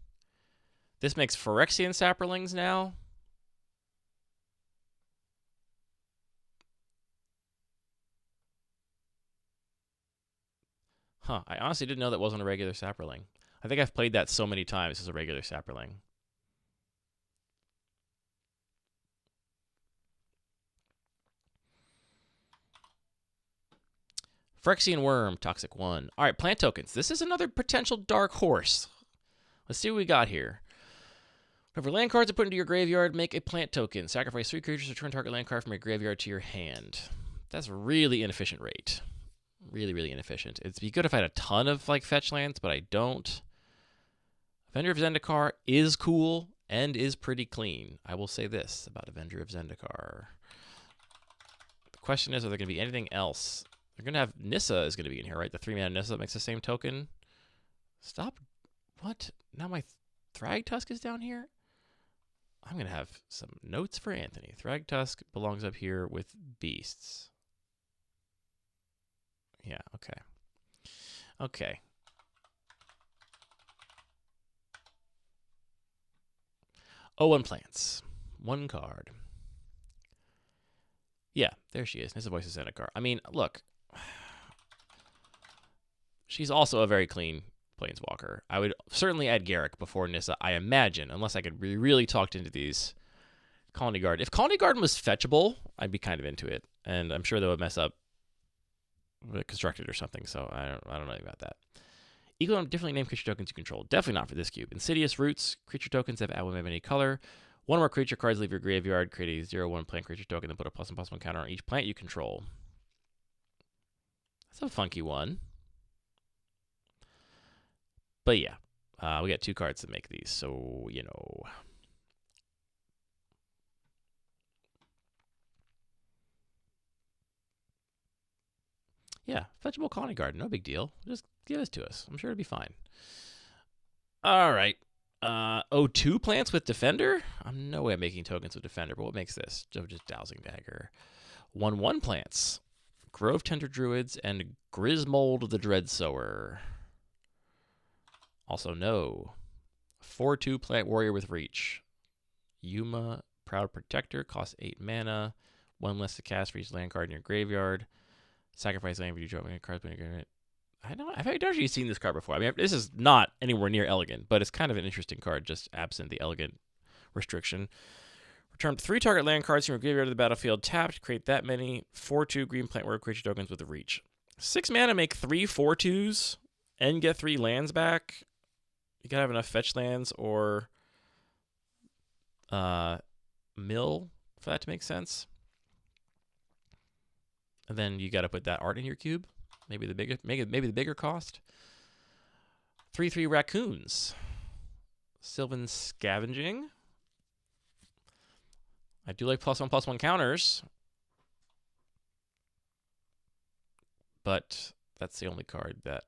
Speaker 1: This makes Phyrexian Saprolings now? Huh. I honestly didn't know that wasn't a regular Saproling. I think I've played that so many times as a regular Saproling. Phyrexian Worm, Toxic 1. All right, plant tokens. This is another potential dark horse. Let's see what we got here. Whenever land cards are put into your graveyard, make a plant token. Sacrifice 3 creatures, return target land card from your graveyard to your hand. That's a really inefficient rate. Really, really inefficient. It'd be good if I had a ton of like fetch lands, but I don't. Avenger of Zendikar is cool and is pretty clean. I will say this about Avenger of Zendikar. The question is, are there going to be anything else? They're going to have Nissa is going to be in here, right? The 3-mana Nissa makes the same token. Stop. What? Now my Thragtusk is down here? I'm going to have some notes for Anthony. Thragtusk belongs up here with beasts. Yeah, okay. Okay. Oh, and plants. 1 card. Yeah, there she is. Nissa Voice of Zendikar. I mean, look. She's also a very clean planeswalker. I would certainly add Garruk before Nissa, I imagine, unless I could be really talked into these. Colony Guard. If Colony Guard was fetchable, I'd be kind of into it. And I'm sure they would mess up constructed or something, so I don't know anything about that. Equal and differently named creature tokens you control. Definitely not for this cube. Insidious Roots. Creature tokens have add 1 of any color. 1 more creature cards leave your graveyard. Create a 0/1 plant creature token and put a +1/+1 counter on each plant you control. That's a funky one. But yeah, we got 2 cards to make these, so, you know. Yeah, fetchable Colony Guard, no big deal. Just give this to us. I'm sure it'll be fine. All right. 2 plants with Defender? I'm no way making tokens with Defender, but what makes this? Just Dowsing Dagger. 1/1 plants. Grove Tender Druids and Grismold the Dreadsower. Also no. 4/2 plant warrior with reach. Yuma, Proud Protector, costs 8 mana. 1 less to cast for each land card in your graveyard. Sacrifice land for you drop cards when you're I've actually seen this card before. I mean, this is not anywhere near elegant, but it's kind of an interesting card, just absent the elegant restriction. Return 3 target land cards from your graveyard to the battlefield tapped. Create that many 4/2 green plant warrior creature tokens with a reach. 6 mana, make 3 4/2s and get 3 lands back. You gotta have enough fetch lands or mill for that to make sense. And then you got to put that art in your cube. Maybe the bigger cost. 3/3 raccoons. Sylvan scavenging. I do like +1/+1 counters, but that's the only card that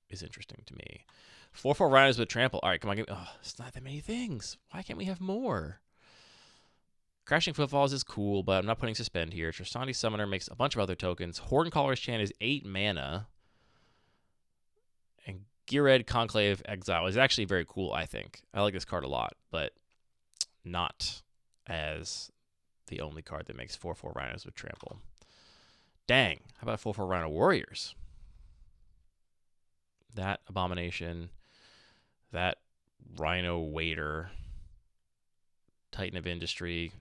Speaker 1: is interesting to me. 4/4 rhinos with trample. All right, come on, give me. Oh, it's not that many things. Why can't we have more? Crashing Footfalls is cool, but I'm not putting Suspend here. Tristani Summoner makes a bunch of other tokens. Horncaller's Chant is 8 mana. And Geared Conclave Exile is actually very cool, I think. I like this card a lot, but not as the only card that makes 4/4 rhinos with trample. Dang, how about 4/4 Rhino Warriors? That Abomination, that Rhino Wader, Titan of Industry,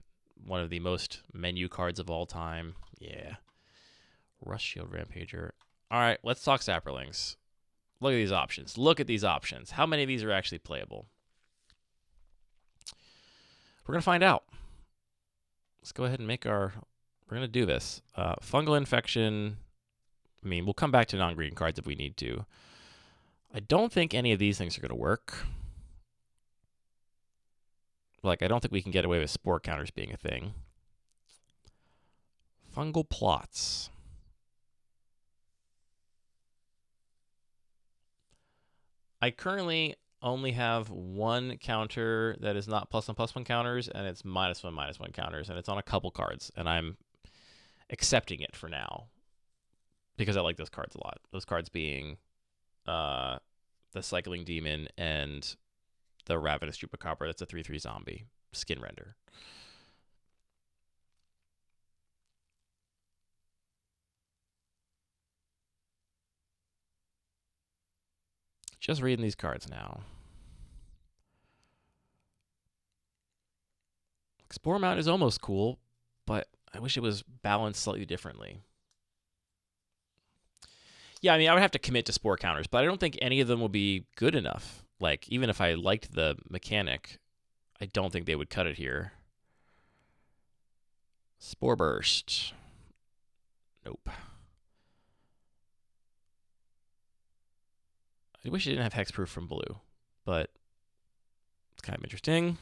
Speaker 1: one of the most menu cards of all time. Yeah. Rust Shield Rampager. All right, let's talk Saprolings. Look at these options. Look at these options. How many of these are actually playable? We're going to find out. Let's go ahead and make our... We're going to do this. Fungal Infection. I mean, we'll come back to non-green cards if we need to. I don't think any of these things are going to work. Like, I don't think we can get away with Spore counters being a thing. Fungal Plots. I currently only have one counter that is not +1/+1 counters, and it's -1/-1 counters, and it's on a couple cards, and I'm accepting it for now because I like those cards a lot. Those cards being the Cycling Demon and the Ravenous Chupacabra. That's a 3/3 zombie. Skin Render. Just reading these cards now. Spore Mount is almost cool, but I wish it was balanced slightly differently. Yeah, I mean, I would have to commit to Spore counters, but I don't think any of them will be good enough. Like, even if I liked the mechanic, I don't think they would cut it here. Spore Burst. Nope. I wish it didn't have Hexproof from blue, but it's kind of interesting.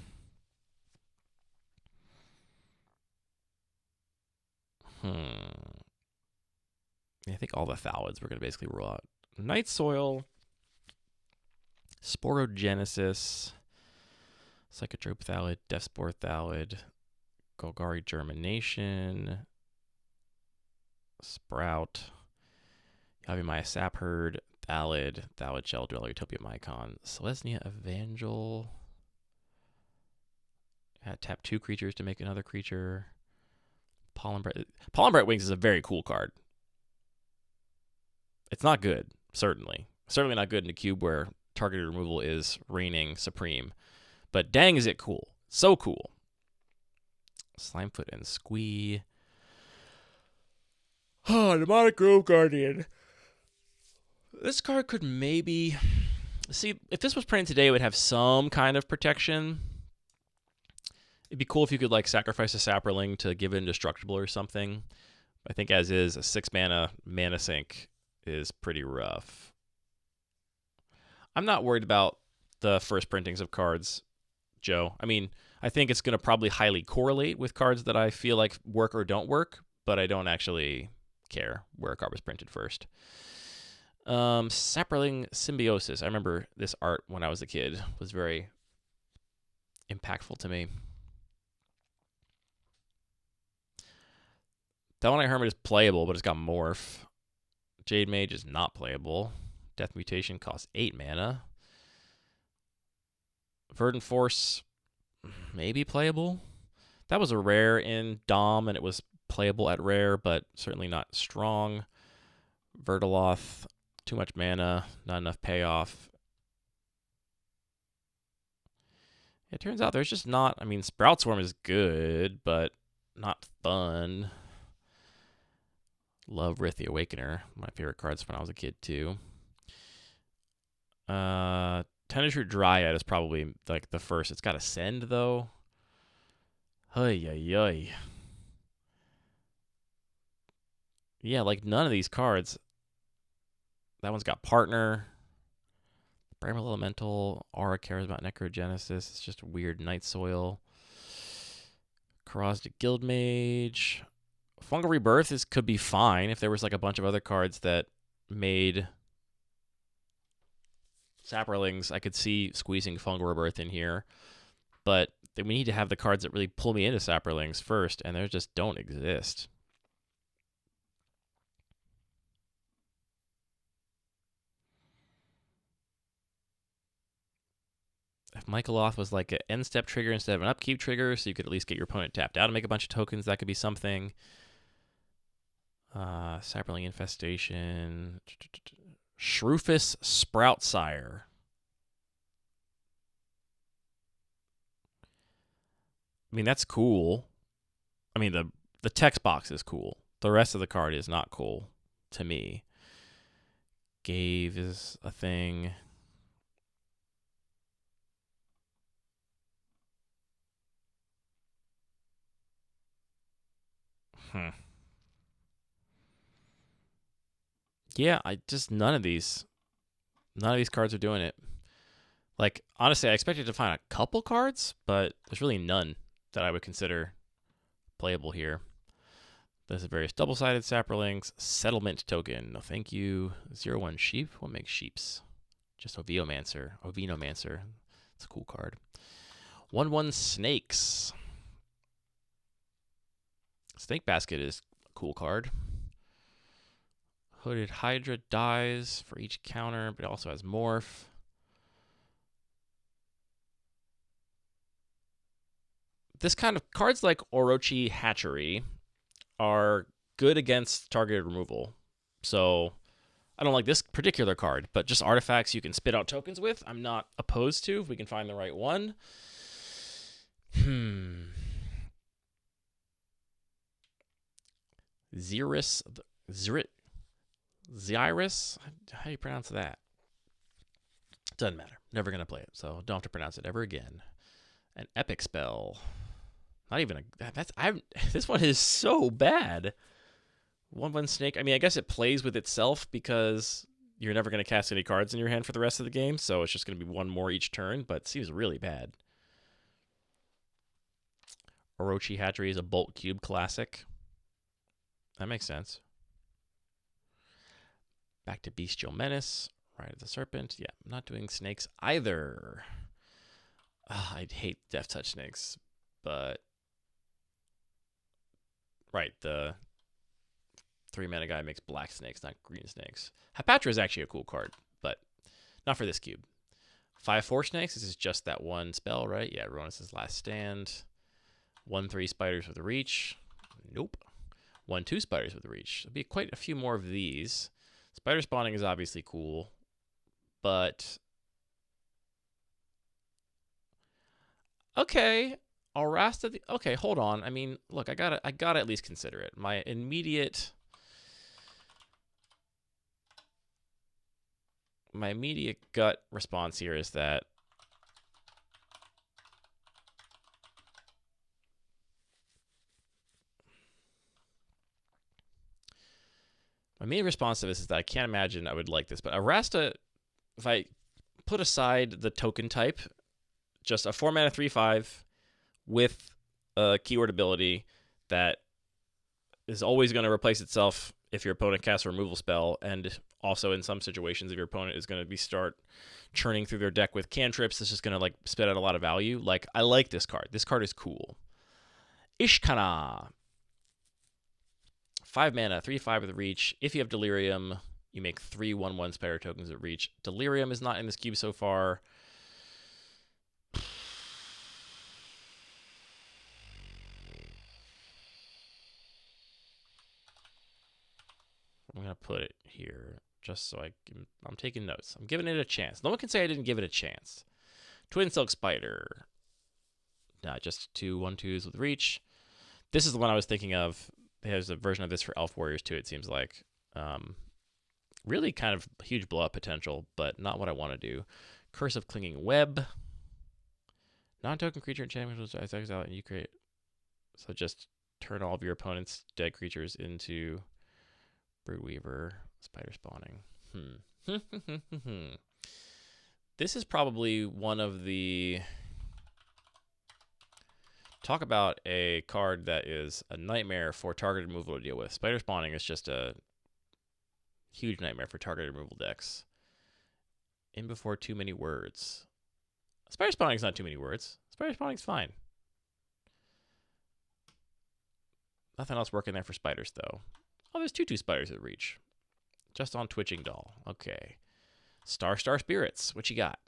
Speaker 1: I think all the Thalids we're going to basically rule out. Night Soil, Sporogenesis, Psychotrope Thalid, Death Spore Thalid, Golgari Germination, Sprout, Yavimaya Sapherd, Thalid, Thalid Shell Dweller, Utopia Mycon, Selesnya Evangel. Tap 2 creatures to make another creature. Pollen Bright Wings is a very cool card. It's not good, certainly. Certainly not good in a cube where targeted removal is reigning supreme. But dang, is it cool. So cool. Slimefoot and Squee. Oh, Demonic Grove Guardian. This card could maybe... See, if this was printed today, it would have some kind of protection. It'd be cool if you could, like, sacrifice a Saproling to give it indestructible or something. I think as is, a 6-mana mana sink is pretty rough. I'm not worried about the first printings of cards, Joe. I mean, I think it's going to probably highly correlate with cards that I feel like work or don't work, but I don't actually care where a card was printed first. Saproling Symbiosis. I remember this art when I was a kid. It was very impactful to me. Delmonite Hermit is playable, but it's got Morph. Jade Mage is not playable. Death Mutation costs 8 mana. Verdant Force, maybe playable. That was a rare in Dom, and it was playable at rare, but certainly not strong. Vertaloth, too much mana, not enough payoff. It turns out there's just not... I mean, Sprout Swarm is good, but not fun. Love Rith the Awakener. My favorite cards when I was a kid, too. Tenantry Dryad is probably, like, the first. It's got Ascend, though. Ay, ay, ay. Yeah, like none of these cards. That one's got partner. Primal Elemental. Aura cares about Necrogenesis. It's just a weird Night Soil. Corrosive Guildmage. Fungal Rebirth could be fine if there was like a bunch of other cards that made Saprolings. I could see squeezing Fungal Rebirth in here, but then we need to have the cards that really pull me into Saprolings first, and they just don't exist. If Michaeloth was like an end step trigger instead of an upkeep trigger, so you could at least get your opponent tapped out and make a bunch of tokens, that could be something. Saproling Infestation. Shroofus Sproutsire. I mean, that's cool. I mean, the text box is cool. The rest of the card is not cool to me. Gave is a thing. Yeah, none of these cards are doing it. Like, honestly, I expected to find a couple cards, but there's really none that I would consider playable here. There's a various double-sided Saprolings. Settlement token. No, thank you. 0/1 sheep. What makes sheeps? Just Ovinomancer. It's a cool card. 1/1 snakes. Snake Basket is a cool card. Hooded Hydra dies for each counter, but it also has Morph. This kind of cards like Orochi Hatchery are good against targeted removal. So I don't like this particular card, but just artifacts you can spit out tokens with, I'm not opposed to if we can find the right one. Xyrus. How do you pronounce that? Doesn't matter. Never going to play it, so don't have to pronounce it ever again. An epic spell. Not even this one is so bad. 1/1 snake. I mean, I guess it plays with itself because you're never going to cast any cards in your hand for the rest of the game, so it's just going to be one more each turn, but it seems really bad. Orochi Hatchery is a Bolt Cube classic. That makes sense. Back to Bestial Menace. Right of the Serpent. Yeah, I'm not doing snakes either. I'd hate Death Touch snakes, but right, the 3-mana guy makes black snakes, not green snakes. Hapatra is actually a cool card, but not for this cube. 5/4 snakes. This is just that one spell, right? Yeah, Ronus' Last Stand. 1/3 spiders with a reach. Nope. 1/2 spiders with a reach. There'll be quite a few more of these. Spider spawning is obviously cool, but okay. Arrasta. Okay, hold on. I mean, look, I gotta at least consider it. My immediate gut response here is that my main response to this is that I can't imagine I would like this. But Arrasta, if I put aside the token type, just a 4-mana 3/5 with a keyword ability that is always going to replace itself if your opponent casts a removal spell, and also in some situations if your opponent is going to start churning through their deck with cantrips, it's just going to like spit out a lot of value. Like, I like this card. This card is cool. Ishkana. 5 mana, 3/5 with reach. If you have Delirium, you make 3 1/1 spider tokens at reach. Delirium is not in this cube so far. I'm going to put it here just so I'm taking notes. I'm giving it a chance. No one can say I didn't give it a chance. Twin Silk Spider. Nah, just 2 1/2s with reach. This is the one I was thinking of. There's a version of this for Elf Warriors too, it seems like. Really kind of huge blow-up potential, but not what I want to do. Curse of Clinging Web. Non-token creature enchantment was exiled and you create. So just turn all of your opponent's dead creatures into Broodweaver, spider spawning. This is probably one of the... Talk about a card that is a nightmare for target removal to deal with. Spider spawning is just a huge nightmare for target removal decks. In before too many words. Spider spawning is not too many words. Spider spawning is fine. Nothing else working there for spiders, though. Oh, there's 2/2 spiders at reach. Just on Twitching Doll. Okay. Star Spirits. What you got?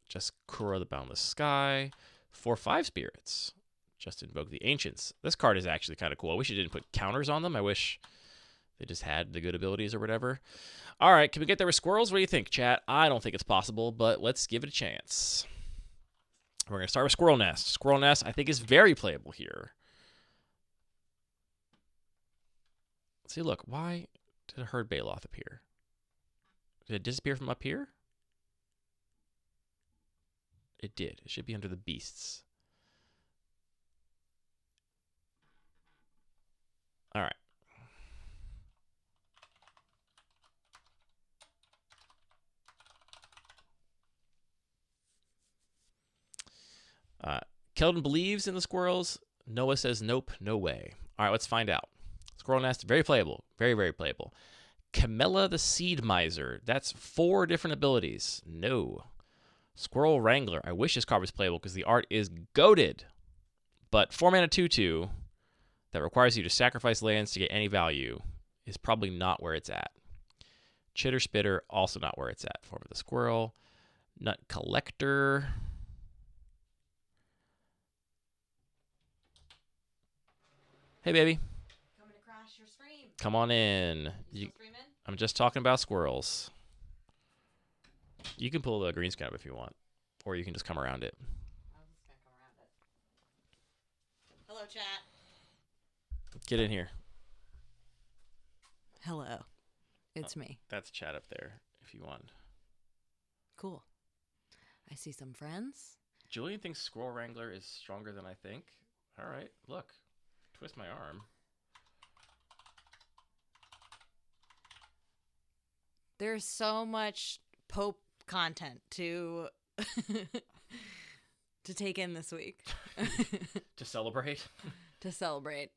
Speaker 1: Just Kura the Boundless Sky. 4/5 Spirits. Just Invoke the Ancients. This card is actually kind of cool. I wish it didn't put counters on them. I wish they just had the good abilities or whatever. All right, can we get there with squirrels? What do you think, chat? I don't think it's possible, but let's give it a chance. We're going to start with Squirrel Nest. Squirrel Nest, I think, is very playable here. Let's see, look. Why did a Herd Baloth appear? Did it disappear from up here? It did. It should be under the beasts. All right. Keldon believes in the squirrels. Noah says nope, no way. All right, let's find out. Squirrel Nest, very playable. Very, very playable. Camilla the Seed Miser. That's 4 different abilities. No. Squirrel Wrangler. I wish this card was playable because the art is goated. But 4-mana 2/2 that requires you to sacrifice lands to get any value is probably not where it's at. Chitter Spitter, also not where it's at. Form of the Squirrel. Nut Collector. Hey, baby.
Speaker 2: Coming to crash your stream.
Speaker 1: Come on in.
Speaker 2: You streaming?
Speaker 1: I'm just talking about squirrels. You can pull the green screen up if you want, or you can just come around it.
Speaker 2: I'm just gonna come around it. Hello, chat.
Speaker 1: Get in here.
Speaker 2: Hello. It's me.
Speaker 1: That's chat up there if you want.
Speaker 2: Cool. I see some friends.
Speaker 1: Julian thinks Squirrel Wrangler is stronger than I think. All right, look. Twist my arm.
Speaker 2: There's so much Pope content to to take in this week.
Speaker 1: To celebrate?
Speaker 2: To celebrate.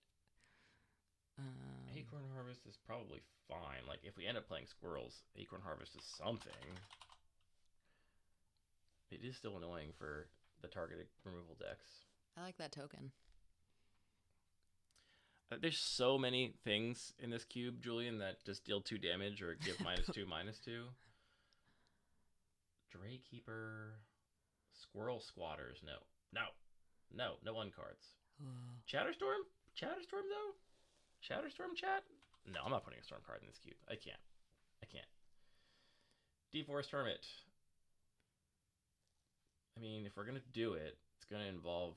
Speaker 1: Acorn Harvest is probably fine. Like, if we end up playing squirrels, Acorn Harvest is something. It is still annoying for the targeted removal decks.
Speaker 2: I like that token.
Speaker 1: There's so many things in this cube, Julian, that just deal 2 damage or give -2/-2. Draykeeper, Squirrel Squatters, no uncards. Chatterstorm, though. Chatterstorm, chat. No, I'm not putting a storm card in this cube. I can't. Deep Forest Hermit. I mean, if we're gonna do it, it's gonna involve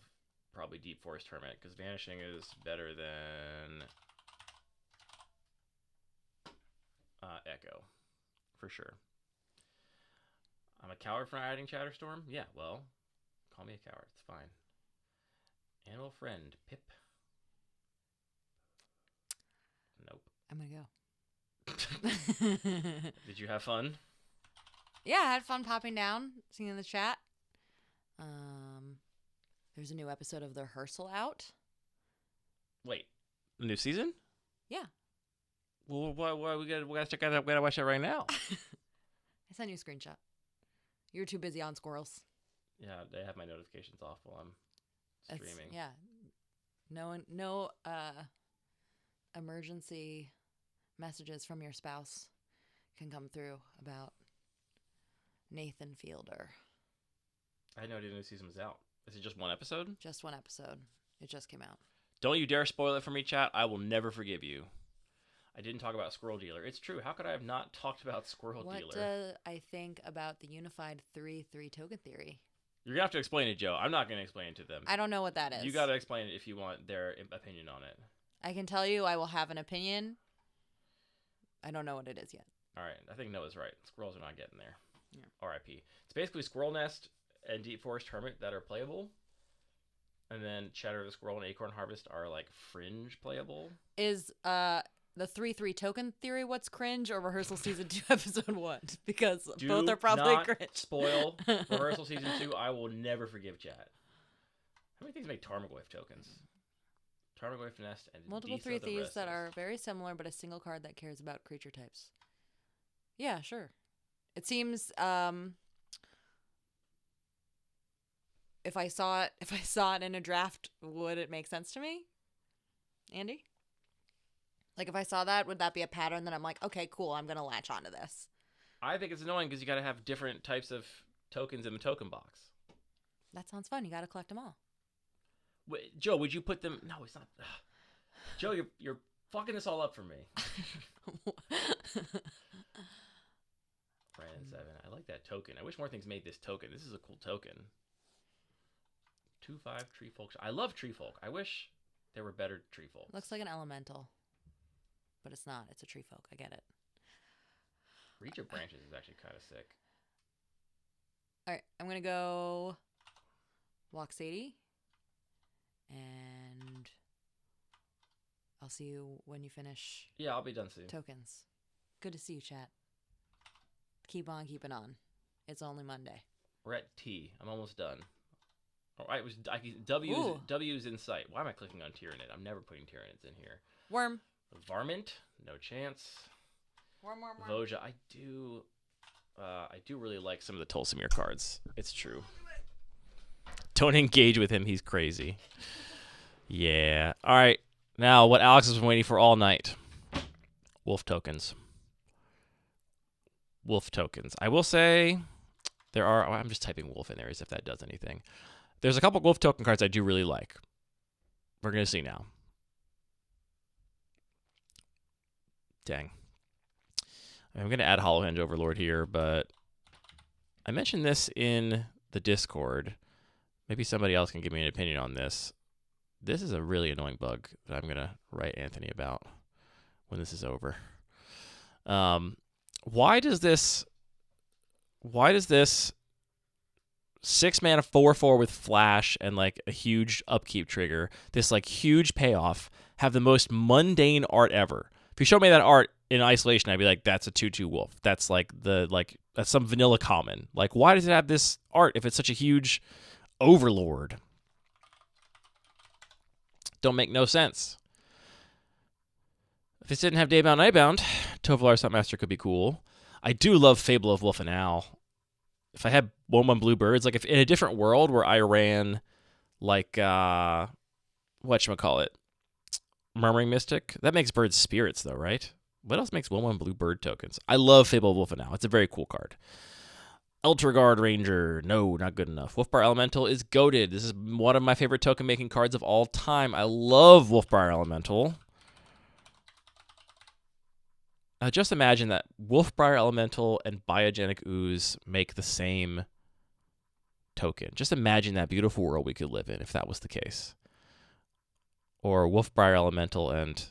Speaker 1: probably Deep Forest Hermit, because Vanishing is better than Echo, for sure. I'm a coward for not adding Chatterstorm? Yeah, well, call me a coward. It's fine. Animal Friend, Pip. Nope.
Speaker 2: I'm gonna go.
Speaker 1: Did you have fun?
Speaker 2: Yeah, I had fun popping down, seeing in the chat. There's a new episode of The Rehearsal out.
Speaker 1: Wait, the new season?
Speaker 2: Yeah.
Speaker 1: Well, why we gotta check that out? We gotta watch that right now.
Speaker 2: I sent you a screenshot. You were too busy on squirrels.
Speaker 1: Yeah, they have my notifications off while I'm streaming.
Speaker 2: Yeah. No emergency messages from your spouse can come through about Nathan Fielder.
Speaker 1: I had no idea the new season was out. Is it just 1 episode?
Speaker 2: Just 1 episode. It just came out.
Speaker 1: Don't you dare spoil it for me, chat. I will never forgive you. I didn't talk about Squirrel Dealer. It's true. How could I have not talked about Squirrel Dealer?
Speaker 2: What do I think about the unified 3/3 token theory?
Speaker 1: You're going to have to explain it, Joe. I'm not going to explain it to them.
Speaker 2: I don't know what that is.
Speaker 1: You got to explain it if you want their opinion on it.
Speaker 2: I can tell you I will have an opinion. I don't know what it is yet.
Speaker 1: All right. I think Noah's right. Squirrels are not getting there.
Speaker 2: Yeah.
Speaker 1: R.I.P. It's basically Squirrel Nest and Deep Forest Hermit that are playable. And then Chatter the Squirrel and Acorn Harvest are like fringe playable.
Speaker 2: Is the 3-3 token theory, what's cringe, or rehearsal season 2 episode 1? Because
Speaker 1: Do
Speaker 2: both are probably
Speaker 1: not
Speaker 2: cringe.
Speaker 1: spoil rehearsal season 2. I will never forgive chat. How many things make Tarmogoyf tokens? Tarmogoyf nest and
Speaker 2: Multiple
Speaker 1: Disa
Speaker 2: 3-3s that
Speaker 1: the
Speaker 2: are very similar, but a single card that cares about creature types. Yeah, sure. It seems if I saw it in a draft, would it make sense to me? Andy? Like, if I saw that, would that be a pattern that I'm like, okay, cool, I'm going to latch onto this?
Speaker 1: I think it's annoying because you got to have different types of tokens in the token box.
Speaker 2: That sounds fun. You got to collect them all.
Speaker 1: Wait, Joe, would you put them? No, it's not. Joe, you're fucking this all up for me. Brandon 7. I like that token. I wish more things made this token. This is a cool token. 2/5 tree folk. I love tree folk. I wish there were better tree folk.
Speaker 2: Looks like an elemental, but it's not. It's a tree folk. I get it.
Speaker 1: Reach of branches is actually kind of sick.
Speaker 2: All right, I'm going to go walk Sadie, and I'll see you when you finish.
Speaker 1: Yeah, I'll be done soon.
Speaker 2: Tokens. Good to see you, chat. Keep on keeping on. It's only Monday.
Speaker 1: We're at T. I'm almost done. All right, W's in sight. Why am I clicking on Tyranid? I'm never putting Tyranids in here.
Speaker 2: Worm.
Speaker 1: Varmint, no chance.
Speaker 2: Worm.
Speaker 1: Voja, I do really like some of the Tulsimir cards. It's true. Don't engage with him. He's crazy. Yeah. All right. Now, what Alex has been waiting for all night. Wolf tokens. Wolf tokens. I will say there are... I'm just typing wolf in there as if that does anything. There's a couple wolf token cards I do really like. We're going to see now. Dang. I'm going to add Hollowhenge Overlord here, but I mentioned this in the Discord. Maybe somebody else can give me an opinion on this. This is a really annoying bug that I'm going to write Anthony about when this is over. Why does this 6-mana 4/4 with flash and like a huge upkeep trigger, this like huge payoff, have the most mundane art ever? If you show me that art in isolation, I'd be like, that's a 2/2 wolf. That's that's some vanilla common. Like, why does it have this art if it's such a huge overlord? Don't make no sense. If it didn't have Daybound Nightbound, Tovolar Stuntmaster could be cool. I do love Fable of Wolf and Owl. If I had 1/1 blue birds, like if in a different world where I ran like whatchamacallit, Murmuring Mystic, that makes birds spirits though, right? What else makes 1/1 blue bird tokens? I love Fable of Wolf and Owl. It's a very cool card. Elterguard Ranger, no, not good enough. Wolfbriar Elemental is goated. This is one of my favorite token making cards of all time. I love Wolfbriar Elemental. Just imagine that Wolfbriar Elemental and Biogenic Ooze make the same token. Just imagine that beautiful world we could live in if that was the case. Or Wolfbriar Elemental and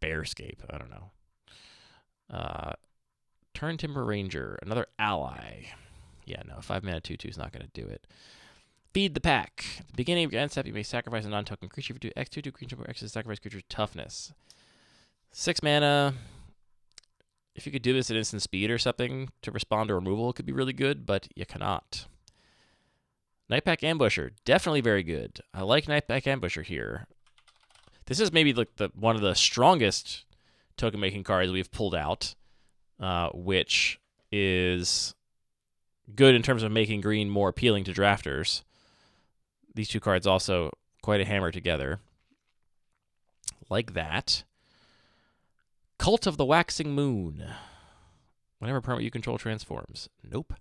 Speaker 1: Bearscape. I don't know. Turn Timber Ranger, another ally. Yeah, no, 5-mana 2/2 is not going to do it. Feed the Pack. At the beginning of your end step, you may sacrifice a non-token creature. If you do X, 2/2 creature or X is sacrifice creature's toughness. 6 mana. If you could do this at instant speed or something to respond to removal, it could be really good, but you cannot. Nightpack Ambusher, definitely very good. I like Nightpack Ambusher here. This is maybe like one of the strongest token making cards we've pulled out, which is good in terms of making green more appealing to drafters. These two cards also quite a hammer together. Like that. Cult of the Waxing Moon. Whenever permanent you control transforms. Nope.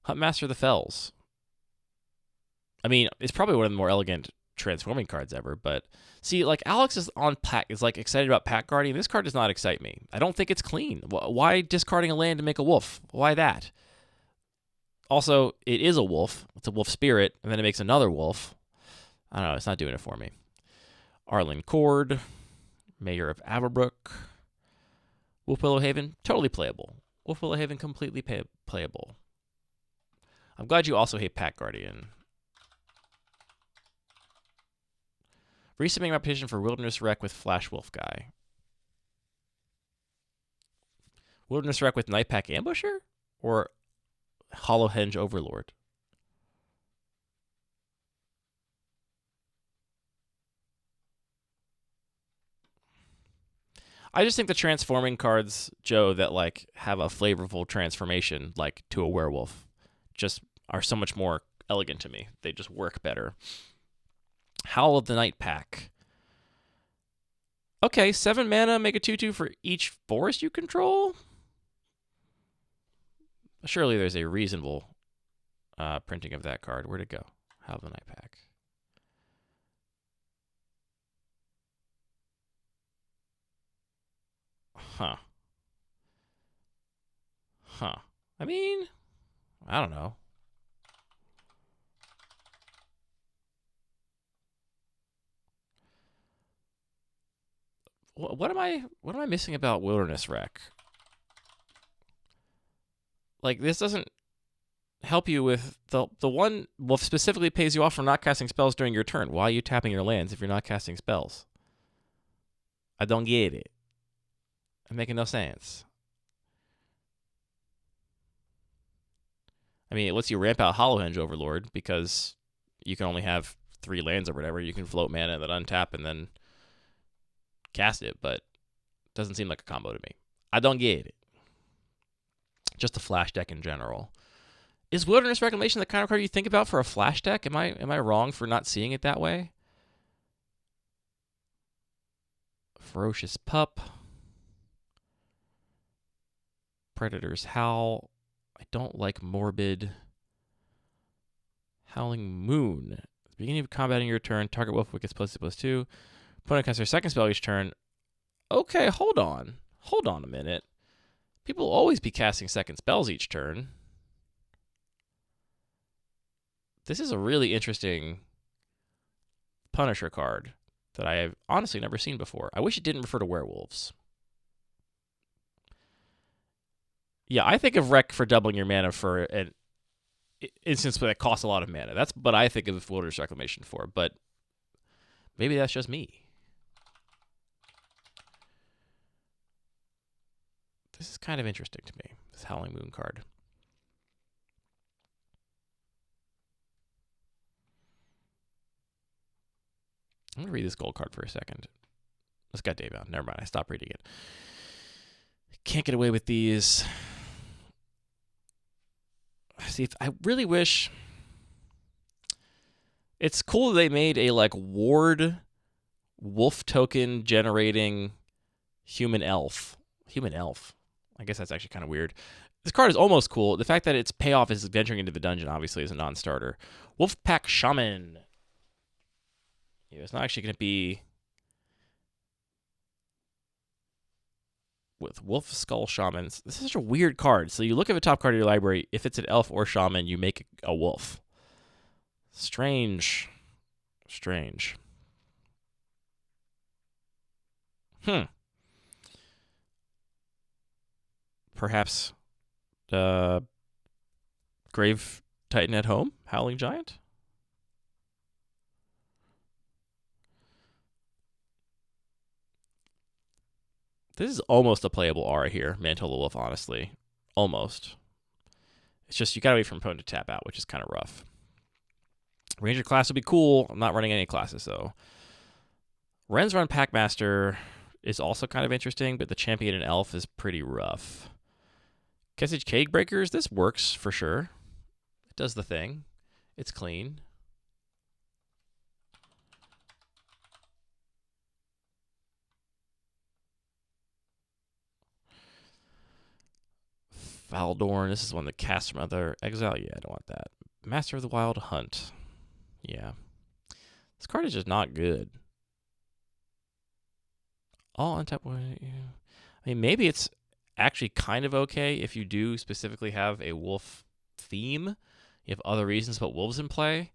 Speaker 1: Huntmaster of the Fells. I mean, it's probably one of the more elegant transforming cards ever, but see, like Alex is on pack, is like excited about Pack Guardian. This card does not excite me. I don't think it's clean. Why discarding a land to make a wolf? Why that? Also, it is a wolf. It's a wolf spirit, and then it makes another wolf. I don't know. It's not doing it for me. Arlen Cord, Mayor of Averbrook. Wolf Willow Haven, totally playable. Wolf Willow Haven, completely playable. I'm glad you also hate Pack Guardian. Resubmitting my petition for Wilderness Wreck with Flash Wolf Guy. Wilderness Wreck with Nightpack Ambusher? Or Hollow Henge Overlord? I just think the transforming cards, Joe, that like have a flavorful transformation, like to a werewolf, just are so much more elegant to me. They just work better. Howl of the Night Pack. Okay, 7 mana, make a 2/2 for each forest you control? Surely there's a reasonable printing of that card. Where'd it go? Howl of the Night Pack. Huh. Huh. I mean, I don't know. What am I missing about Wilderness Wreck? Like, this doesn't help you with the one wolf specifically pays you off for not casting spells during your turn. Why are you tapping your lands if you're not casting spells? I don't get it. I'm making no sense. I mean, it lets you ramp out Hollow Henge Overlord because you can only have 3 lands or whatever. You can float mana and then untap and then cast it, but it doesn't seem like a combo to me. I don't get it. Just a flash deck in general. Is Wilderness Reclamation the kind of card you think about for a flash deck? Am I wrong for not seeing it that way? Ferocious Pup. Predator's Howl. I don't like Morbid. Howling Moon. At the beginning of combat in your turn, target wolf gets +2/+2. Opponent casts their second spell each turn. Okay, hold on. Hold on a minute. People will always be casting second spells each turn. This is a really interesting Punisher card that I have honestly never seen before. I wish it didn't refer to werewolves. Yeah, I think of Wreck for doubling your mana for an instance that costs a lot of mana. That's what I think of Wilderness Reclamation for, but maybe that's just me. This is kind of interesting to me, this Howling Moon card. I'm going to read this gold card for a second. This got Dave out. Never mind. I stopped reading it. Can't get away with these. See, I really wish. It's cool they made a like ward wolf token generating human elf. Human elf. I guess that's actually kind of weird. This card is almost cool. The fact that its payoff is venturing into the dungeon obviously is a non-starter. Wolfpack Shaman. Yeah, it's not actually going to be with Wolf Skull Shamans. This is such a weird card. So you look at the top card of your library. If it's an elf or shaman, you make a wolf. Strange. Strange. Perhaps Grave Titan at Home? Howling Giant? This is almost a playable aura here, Mantle the Wolf, honestly. Almost. It's just you gotta wait for opponent to tap out, which is kind of rough. Ranger class would be cool. I'm not running any classes, though. Ren's Run Packmaster is also kind of interesting, but the Champion and Elf is pretty rough. Kessage Cage Breakers, this works for sure. It does the thing. It's clean. Valdorn, this is one that casts from other exile. Yeah, I don't want that. Master of the Wild Hunt. Yeah. This card is just not good. All untap. I mean, maybe it's actually kind of okay if you do specifically have a wolf theme. You have other reasons to put wolves in play.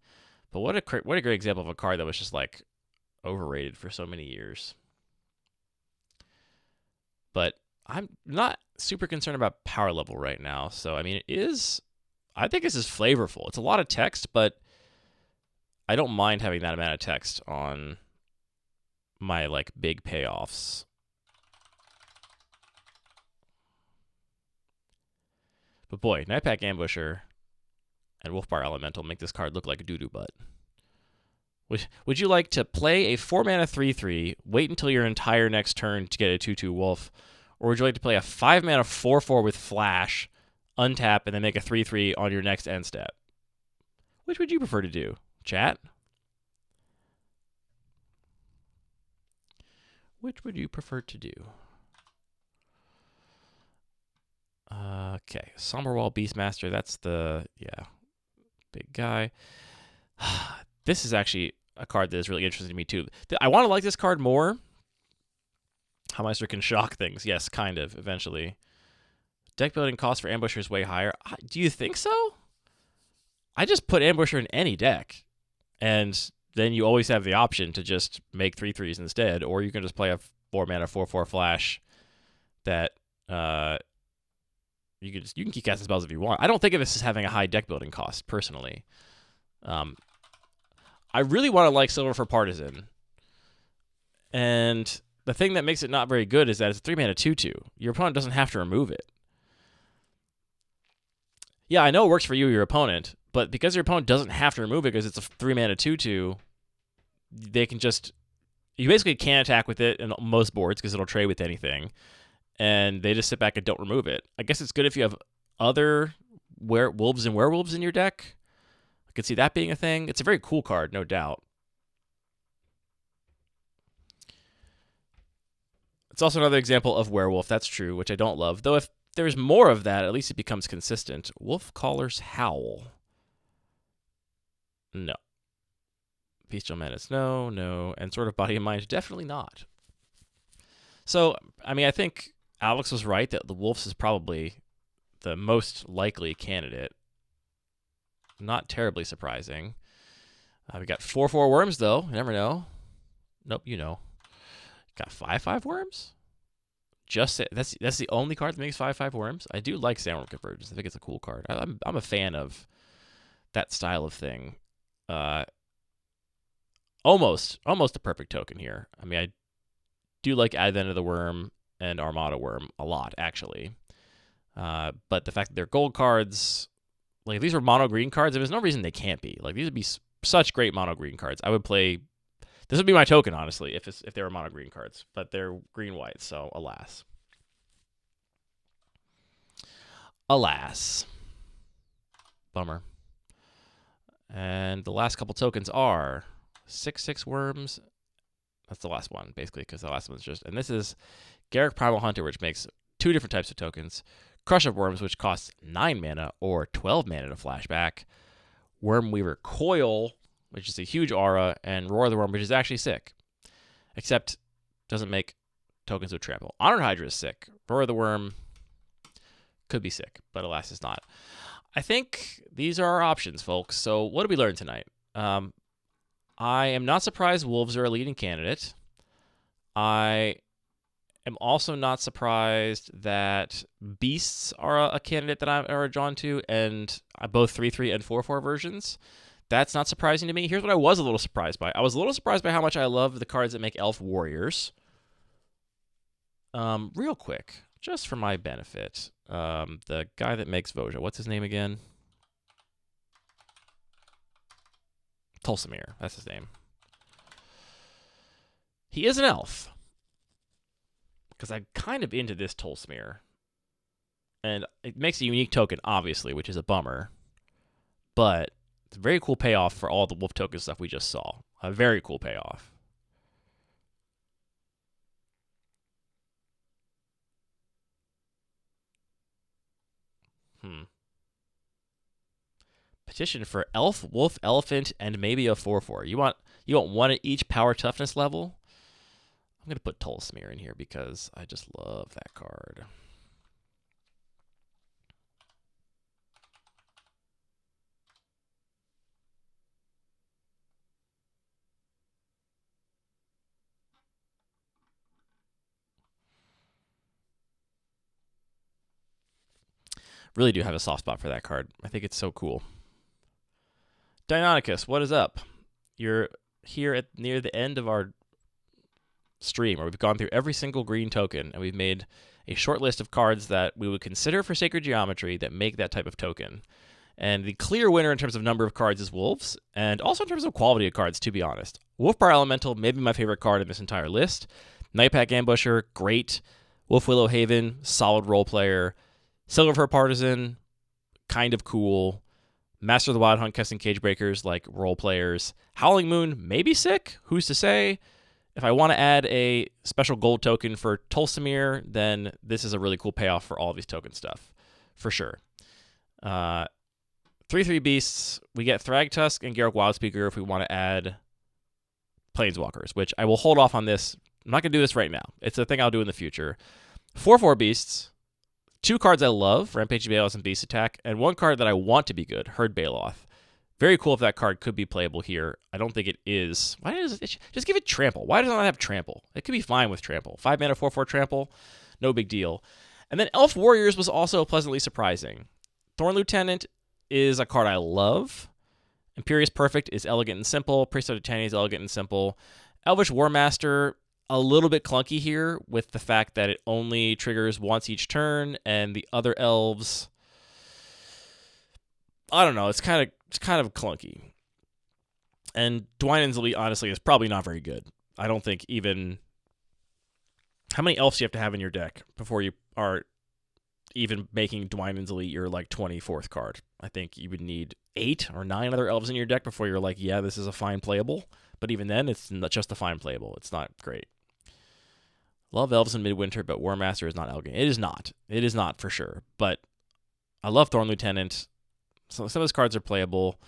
Speaker 1: But what a great example of a card that was just like overrated for so many years. But I'm not super concerned about power level right now. So, I mean, I think this is flavorful. It's a lot of text, but I don't mind having that amount of text on my like big payoffs. But boy, Nightpack Ambusher and Wolfbar Elemental make this card look like a doo-doo butt. Would you like to play a 4-mana 3/3, wait until your entire next turn to get a 2/2 Wolf, or would you like to play a 5-mana 4/4 with Flash, untap, and then make a 3/3 on your next end step? Which would you prefer to do, chat? Which would you prefer to do? Okay, Somberwall Beastmaster, that's the, big guy. This is actually a card that is really interesting to me, too. I want to like this card more. Hellmeister can shock things. Yes, kind of, eventually. Deck building cost for Ambusher is way higher. Do you think so? I just put Ambusher in any deck, and then you always have the option to just make 3/3s instead, or you can just play a 4-mana 4/4 Flash that you can keep casting spells if you want. I don't think of this as having a high deck building cost, personally. I really want to like Silver for Partisan. And the thing that makes it not very good is that it's a 3-mana 2/2. Your opponent doesn't have to remove it. Yeah, I know it works for you or your opponent, but because your opponent doesn't have to remove it because it's a 3-mana 2/2, they can just... You basically can't attack with it in most boards because it'll trade with anything. And they just sit back and don't remove it. I guess it's good if you have other wolves and werewolves in your deck. I could see that being a thing. It's a very cool card, no doubt. It's also another example of werewolf, that's true, which I don't love. Though if there's more of that, at least it becomes consistent. Wolfcaller's Howl. No. Bestial Menace, no. And Sword of Body and Mind, definitely not. So, I mean, I think Alex was right that the Wolves is probably the most likely candidate. Not terribly surprising. We got 4/4 worms, though. You never know. Nope, you know. Got 5/5 worms? Just that's the only card that makes 5/5 worms. I do like Sandworm Convergence. I think it's a cool card. I'm a fan of that style of thing. Almost the perfect token here. I mean, I do like Advent of the Worm and Armada Worm a lot, actually. But the fact that they're gold cards, like these are mono green cards, there's no reason they can't be. Like these would be such great mono green cards. I would play. This would be my token, honestly, if they were mono green cards, but they're green white, so alas. Bummer. And the last couple tokens are 6/6 worms. That's the last one, basically, because the last one's just... And this is Garruk Primal Hunter, which makes 2 different types of tokens. Crush of Worms, which costs 9 mana or 12 mana to flashback. Wormweaver Coil, which is a huge aura. And Roar of the Worm, which is actually sick. Except doesn't make tokens with trample. Honored Hydra is sick. Roar of the Worm could be sick, but alas, it's not. I think these are our options, folks. So what did we learn tonight? I am not surprised wolves are a leading candidate. I am also not surprised that beasts are a candidate that I'm drawn to, and both 3/3 and 4/4 versions. That's not surprising to me. Here's what I was a little surprised by. I was a little surprised by how much I love the cards that make elf warriors. Real quick, just for my benefit, the guy that makes Voja, what's his name again? Tulsamir, that's his name. He is an elf. Because I'm kind of into this Tulsamir. And it makes a unique token, obviously, which is a bummer. But it's a very cool payoff for all the wolf token stuff we just saw. A very cool payoff. Petition for elf, wolf, elephant, and maybe a 4/4. You want one at each power toughness level? I'm gonna put Tulsamir in here because I just love that card. Really do have a soft spot for that card. I think it's so cool. Deinonychus, what is up? You're here at near the end of our stream where we've gone through every single green token and we've made a short list of cards that we would consider for Sacred Geometry that make that type of token. And the clear winner in terms of number of cards is Wolves, and also in terms of quality of cards, to be honest. Wolfbriar Elemental may be my favorite card in this entire list. Nightpack Ambusher, great. Wolf Willow Haven, solid role player. Silverfur Partisan, kind of cool. Master of the Wild Hunt, Keston Cagebreakers, like role players. Howling Moon, maybe sick. Who's to say? If I want to add a special gold token for Tolsimir, then this is a really cool payoff for all of these token stuff, for sure. 3/3 beasts. We get Thragtusk and Garruk Wildspeaker if we want to add Planeswalkers, which I will hold off on this. I'm not going to do this right now. It's a thing I'll do in the future. 4/4 beasts. 2 cards I love, Rampaging Baloth and Beast Attack, and 1 card that I want to be good, Herd Baloth. Very cool if that card could be playable here. I don't think it is. Why does it just give it Trample? Why does it not have Trample? It could be fine with Trample. 5 mana 4/4 Trample, no big deal. And then Elf Warriors was also pleasantly surprising. Thorn Lieutenant is a card I love. Imperious Perfect is elegant and simple. Priest of Titania is elegant and simple. Elvish Warmaster, a little bit clunky here with the fact that it only triggers once each turn, and the other elves, I don't know, it's kind of clunky. And Dwynen's Elite, honestly, is probably not very good. I don't think even... How many elves do you have to have in your deck before you are even making Dwynen's Elite your, 24th card? I think you would need 8 or 9 other elves in your deck before you're like, yeah, this is a fine playable. But even then, it's not just a fine playable. It's not great. Love elves in Midwinter, but Warmaster is not elegant. It is not. It is not, for sure. But I love Thorn Lieutenant. Some of those cards are playable.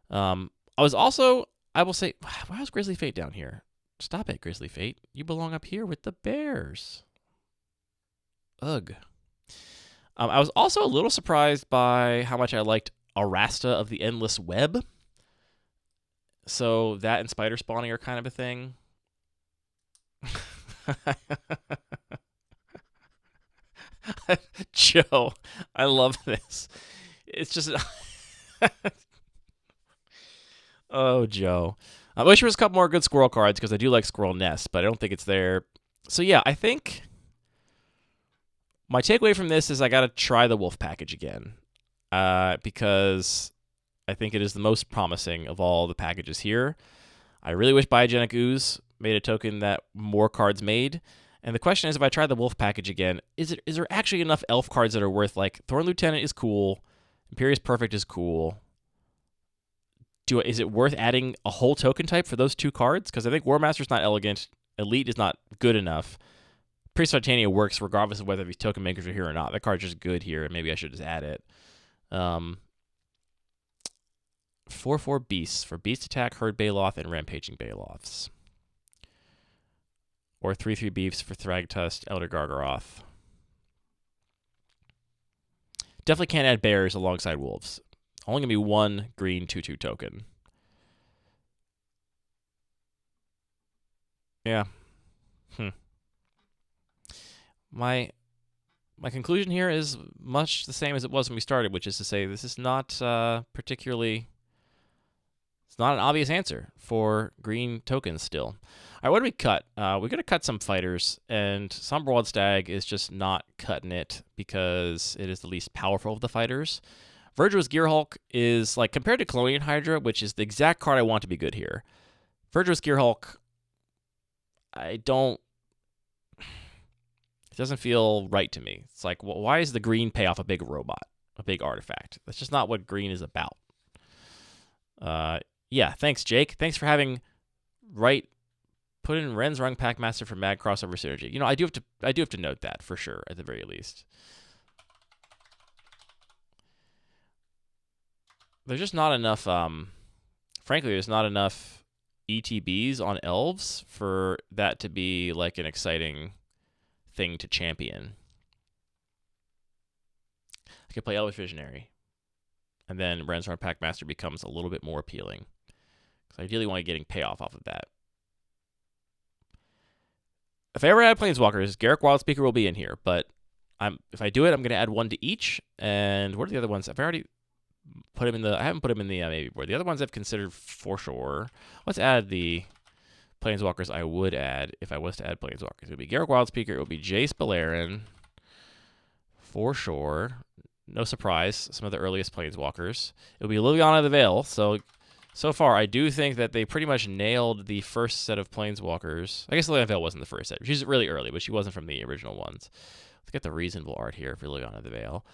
Speaker 1: I will say, why is Grizzly Fate down here? Stop it, Grizzly Fate. You belong up here with the Bears. Ugh. I was also a little surprised by how much I liked Arasta of the Endless Web. So that and Spider Spawning are kind of a thing. Joe, I love this. It's just... Oh, Joe. I wish there was a couple more good squirrel cards because I do like Squirrel Nest, but I don't think it's there. So yeah, I think my takeaway from this is I got to try the Wolf package again because I think it is the most promising of all the packages here. I really wish Biogenic Ooze made a token that more cards made. And the question is, if I try the Wolf package again, is there actually enough elf cards that are worth, Thorn Lieutenant is cool, Imperious Perfect is cool. Is it worth adding a whole token type for those 2 cards? Because I think Warmaster's not elegant, Elite is not good enough. Priest of Titania works regardless of whether these token makers are here or not. That card's just good here, and maybe I should just add it. 4/4 Beasts for Beast Attack, Herd Baloth, and Rampaging Baloths. Or 3/3 Beefs for Thragtusk, Elder Gargaroth. Definitely can't add Bears alongside Wolves. Only going to be 1 green 2/2 token. Yeah. My conclusion here is much the same as it was when we started, which is to say this is not particularly... It's not an obvious answer for green tokens still. All right, what do we cut? We're going to cut some fighters, and some Broad Stag is just not cutting it because it is the least powerful of the fighters. Verdurous Gearhulk is, compared to Colonian Hydra, which is the exact card I want to be good here. Verdurous Gearhulk, it doesn't feel right to me. It's like, why is the green pay off a big robot, a big artifact? That's just not what green is about. Yeah, thanks, Jake. Thanks for having put in Ren's Rung Packmaster for Mad Crossover Synergy. I do have to note that for sure, at the very least. There's just not enough, frankly, there's not enough ETBs on elves for that to be an exciting thing to champion. I could play Elvish Visionary, and then Ren's Run Packmaster becomes a little bit more appealing. Because I ideally want to getting payoff off of that. If I ever add Planeswalkers, Garruk Wildspeaker will be in here, but if I do it, I'm going to add 1 to each. And what are the other ones? I've already put him in the... I haven't put him in the maybe board. The other ones I've considered for sure. Let's add the planeswalkers I would add if I was to add planeswalkers. It would be Garruk Wildspeaker. It would be Jace Beleren, for sure. No surprise, some of the earliest planeswalkers. It would be Liliana the Veil. So far, I do think that they pretty much nailed the first set of planeswalkers. I guess Liliana the Veil wasn't the first set. She's really early, but she wasn't from the original ones. Let's get the reasonable art here for Liliana the Veil.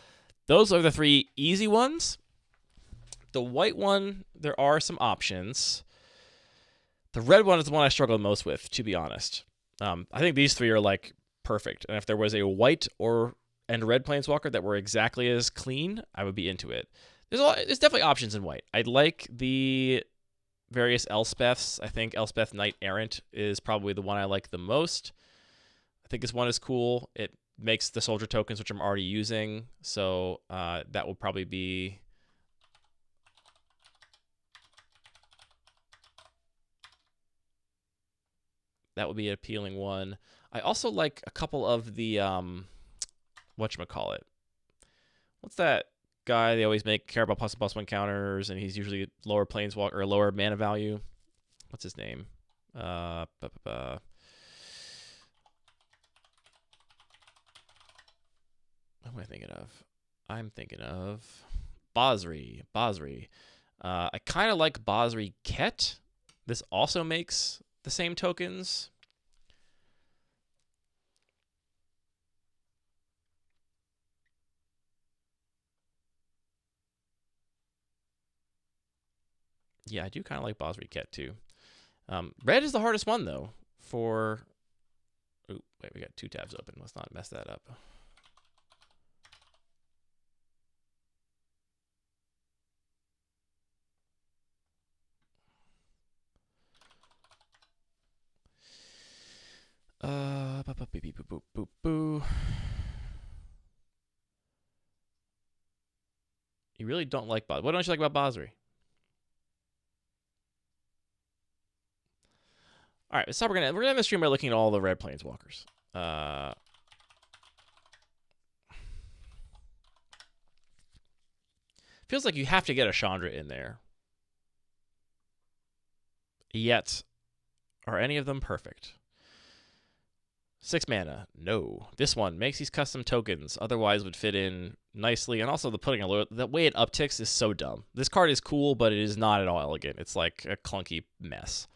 Speaker 1: Those are the three easy ones. The white one, there are some options. The red one is the one I struggle most with, to be honest. I think these three are like perfect. And if there was a white and red planeswalker that were exactly as clean, I would be into it. There's definitely options in white. I like the various Elspeths. I think Elspeth Knight Errant is probably the one I like the most. I think this one is cool. It makes the soldier tokens, which I'm already using. So that will probably be... That would be an appealing one. I also like a couple of the... whatchamacallit. What's that guy they always make care about +1/+1 counters, and he's usually lower planeswalker or lower mana value? What's his name? What am I thinking of? I'm thinking of Basri. I kind of like Basri Ket. This also makes the same tokens. Yeah, I do kind of like Basri Ket too. Red is the hardest one though. For oh wait, we got 2 tabs open. Let's not mess that up. Boo. You really don't like Basri. What don't you like about Basri? All right, so we're gonna end the stream by looking at all the red planeswalkers. Feels like you have to get a Chandra in there. Yet, are any of them perfect? 6 mana, no. This one makes these custom tokens, otherwise would fit in nicely. And also the way it upticks is so dumb. This card is cool, but it is not at all elegant. It's like a clunky mess.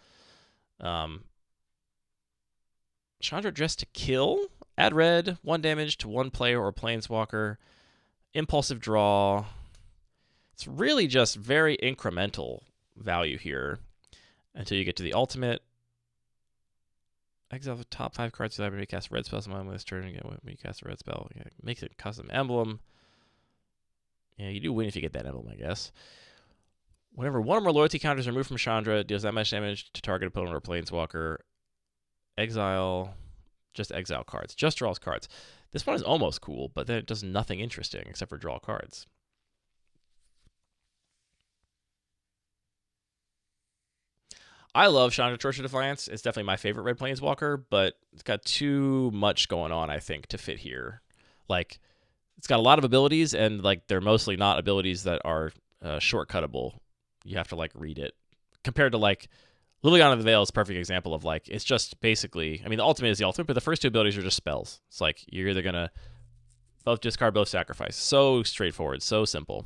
Speaker 1: Chandra Dress to kill. Add red, 1 damage to 1 player or planeswalker. Impulsive draw. It's really just very incremental value here until you get to the ultimate. Exile the top 5 cards of the library, cast a red spell sometime with this turn. Again, when you cast a red spell, it makes it a custom emblem. Yeah, you do win if you get that emblem, I guess. Whenever one or more loyalty counters are removed from Chandra, it deals that much damage to target opponent or planeswalker. Exile, just exile cards, just draws cards. This one is almost cool, but then it does nothing interesting except for draw cards. I love Chandra Torch of Defiance. It's definitely my favorite red planeswalker, but it's got too much going on, I think, to fit here. Like, it's got a lot of abilities, and like they're mostly not abilities that are shortcuttable. You have to like read it. Compared to like Liliana the Veil is a perfect example of like it's just basically. I mean, the ultimate is the ultimate, but the first 2 abilities are just spells. It's like you're either gonna both discard, both sacrifice. So straightforward, so simple.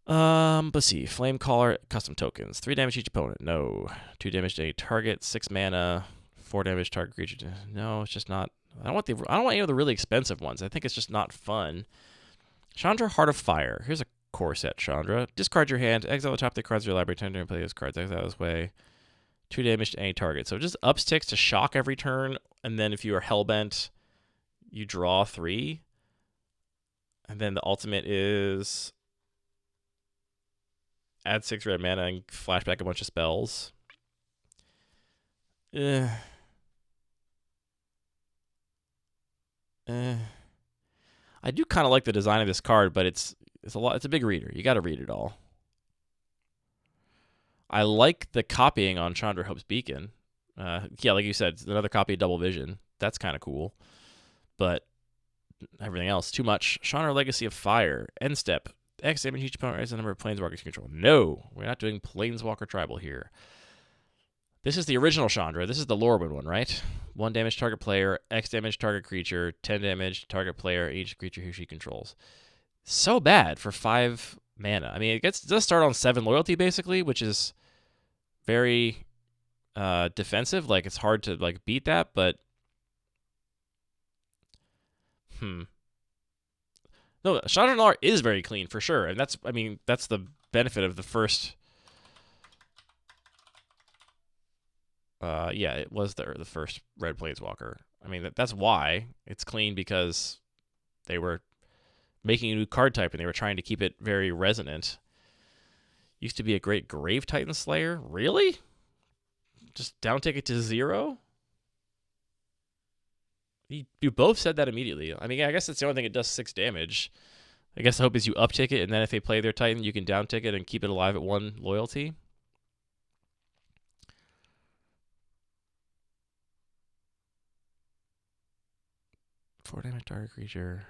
Speaker 1: Let's see. Flame Caller, custom tokens. 3 damage each opponent. No. 2 damage to any target. 6 mana. 4 damage target creature. No, it's just not. I don't want any of the really expensive ones. I think it's just not fun. Chandra, Heart of Fire. Here's a core set, Chandra. Discard your hand. Exile the top of the cards of your library. Turn and play those cards. Exile this way. 2 damage to any target. So it just ups ticks to shock every turn. And then if you are hellbent, you draw 3. And then the ultimate is add 6 red mana and flashback a bunch of spells. I do kind of like the design of this card, but it's a lot. It's a big reader. You got to read it all. I like the copying on Chandra Hope's Beacon. Yeah, like you said, it's another copy of Double Vision. That's kind of cool. But everything else, too much. Chandra Legacy of Fire. End step. X damage each opponent raises the number of planeswalkers you control. No, we're not doing planeswalker tribal here. This is the original Chandra. This is the Lorwyn one, right? 1 damage target player, X damage target creature, 10 damage target player, each creature who she controls. So bad for 5 mana. I mean, it does start on 7 loyalty basically, which is very defensive. Like it's hard to like beat that, but no, Chandra Nalaar is very clean for sure, and that's the benefit of the first. Yeah, it was the first Red Planeswalker. I mean, that's why it's clean, because they were making a new card type and they were trying to keep it very resonant. Used to be a great Grave Titan Slayer. Really? Just down tick it to 0? You both said that immediately. I mean, I guess that's the only thing it does 6 damage. I guess the hope is you uptick it, and then if they play their Titan, you can down tick it and keep it alive at 1 loyalty. Four damage target creature.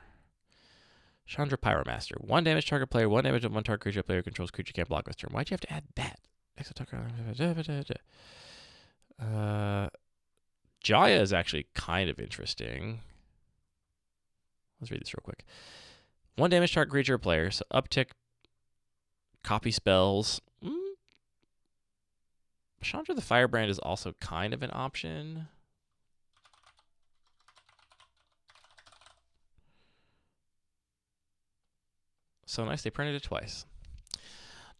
Speaker 1: Chandra Pyromaster. 1 damage target player, 1 damage on 1 target creature player controls creature can't block this turn. Why'd you have to add that? Jaya is actually kind of interesting. Let's read this real quick. 1 damage target creature player, so uptick, copy spells. Chandra the Firebrand is also kind of an option. So nice, they printed it twice.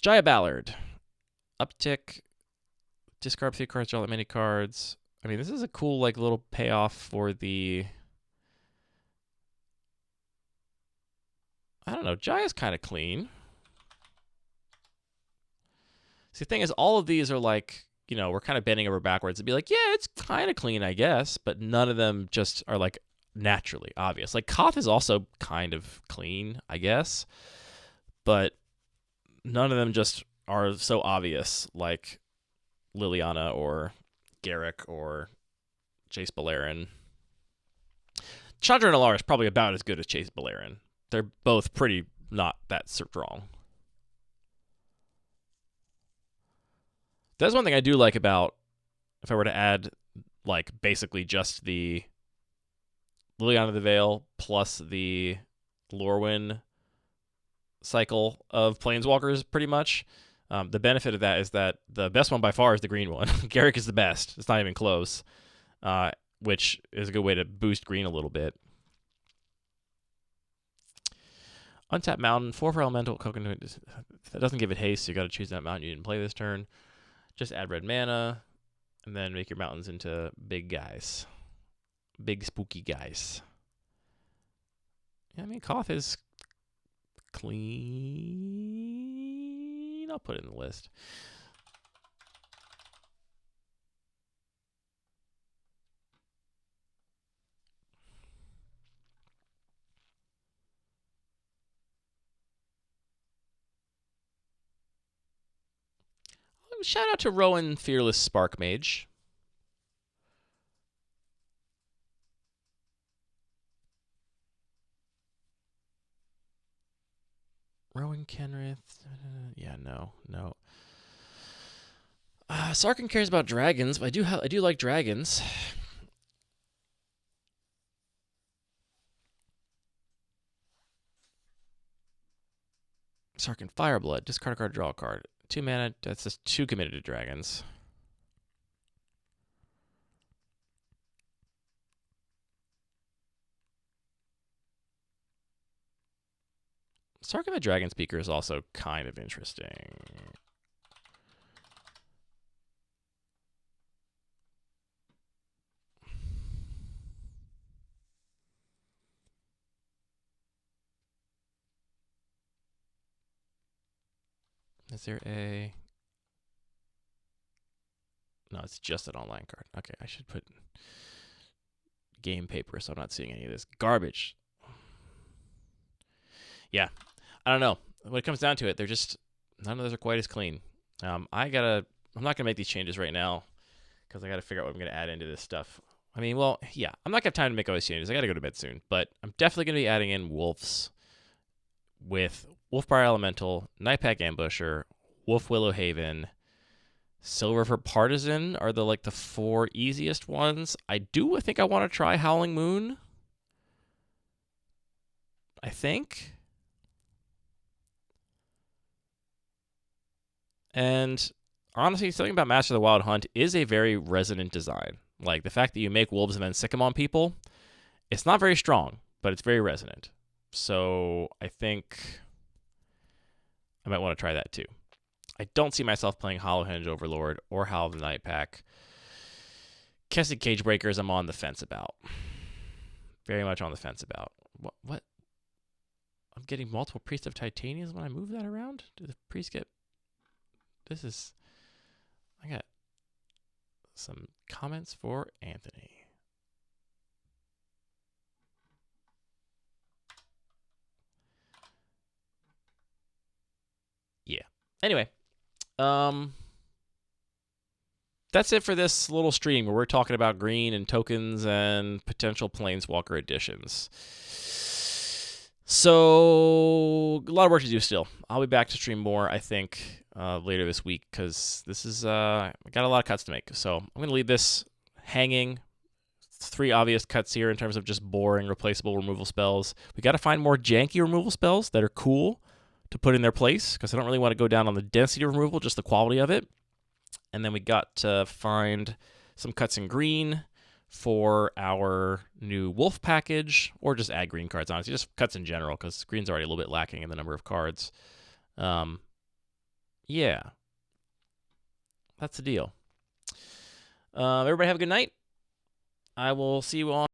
Speaker 1: Jaya Ballard. Uptick, discard 3 cards, draw that many cards. I mean, this is a cool like little payoff for the... I don't know, Jaya's kind of clean. See, the thing is, all of these are like, you know, we're kind of bending over backwards to be like, yeah, it's kind of clean, I guess, but none of them just are like naturally obvious. Like Koth is also kind of clean, I guess, but none of them just are so obvious like Liliana or Garruk or Chase Beleren. Chandra Nalaar is probably about as good as Chase Beleren. They're both pretty not that strong. That's one thing I do like about, if I were to add like basically just the Liliana the Veil plus the Lorwyn cycle of Planeswalkers, pretty much. The benefit of that is that the best one by far is the green one. Garruk is the best. It's not even close, which is a good way to boost green a little bit. Untap Mountain, 4 for Elemental. Coconut. That doesn't give it haste, so you got to choose that mountain you didn't play this turn. Just add red mana, and then make your mountains into big guys. Big spooky guys. Yeah, I mean, Koth is clean. I'll put it in the list. Shout out to Rowan Fearless Spark Mage. Rowan Kenrith. Yeah, no. Sarkin cares about dragons, but I do like dragons. Sarkin Fireblood. Discard a card, draw a card. 2 mana. That's just 2 committed to dragons. Sarkin the Dragon Speaker is also kind of interesting. Is there a... No, it's just an online card. Okay, I should put game paper so I'm not seeing any of this garbage. Yeah, I don't know. When it comes down to it, they're just... None of those are quite as clean. I'm not going to make these changes right now because I got to figure out what I'm going to add into this stuff. I mean, well, yeah, I'm not going to have time to make all these changes. I got to go to bed soon. But I'm definitely going to be adding in wolves with Wolfbriar Elemental, Nightpack Ambusher, Wolf Willow Haven, Silver for Partisan are the 4 easiest ones. I think I want to try Howling Moon. I think. And honestly, something about Master of the Wild Hunt is a very resonant design. Like the fact that you make wolves and then sick them on people, it's not very strong, but it's very resonant. So I think I might want to try that too. I don't see myself playing Hollowhenge Overlord or Howl of the Night Pack. Kessid Cagebreakers, I'm on the fence about. Very much on the fence about. What? I'm getting multiple Priests of Titanias when I move that around? Do the priests get... I got some comments for Anthony. Yeah. Anyway, that's it for this little stream where we're talking about green and tokens and potential Planeswalker additions. So, a lot of work to do still. I'll be back to stream more, I think, later this week because this is, I got a lot of cuts to make. So, I'm going to leave this hanging. 3 obvious cuts here in terms of just boring, replaceable removal spells. We got to find more janky removal spells that are cool to put in their place because I don't really want to go down on the density of removal, just the quality of it. And then we got to find some cuts in green for our new wolf package, or just add green cards, honestly. Just cuts in general, because green's already a little bit lacking in the number of cards. Yeah. That's the deal. Everybody have a good night. I will see you all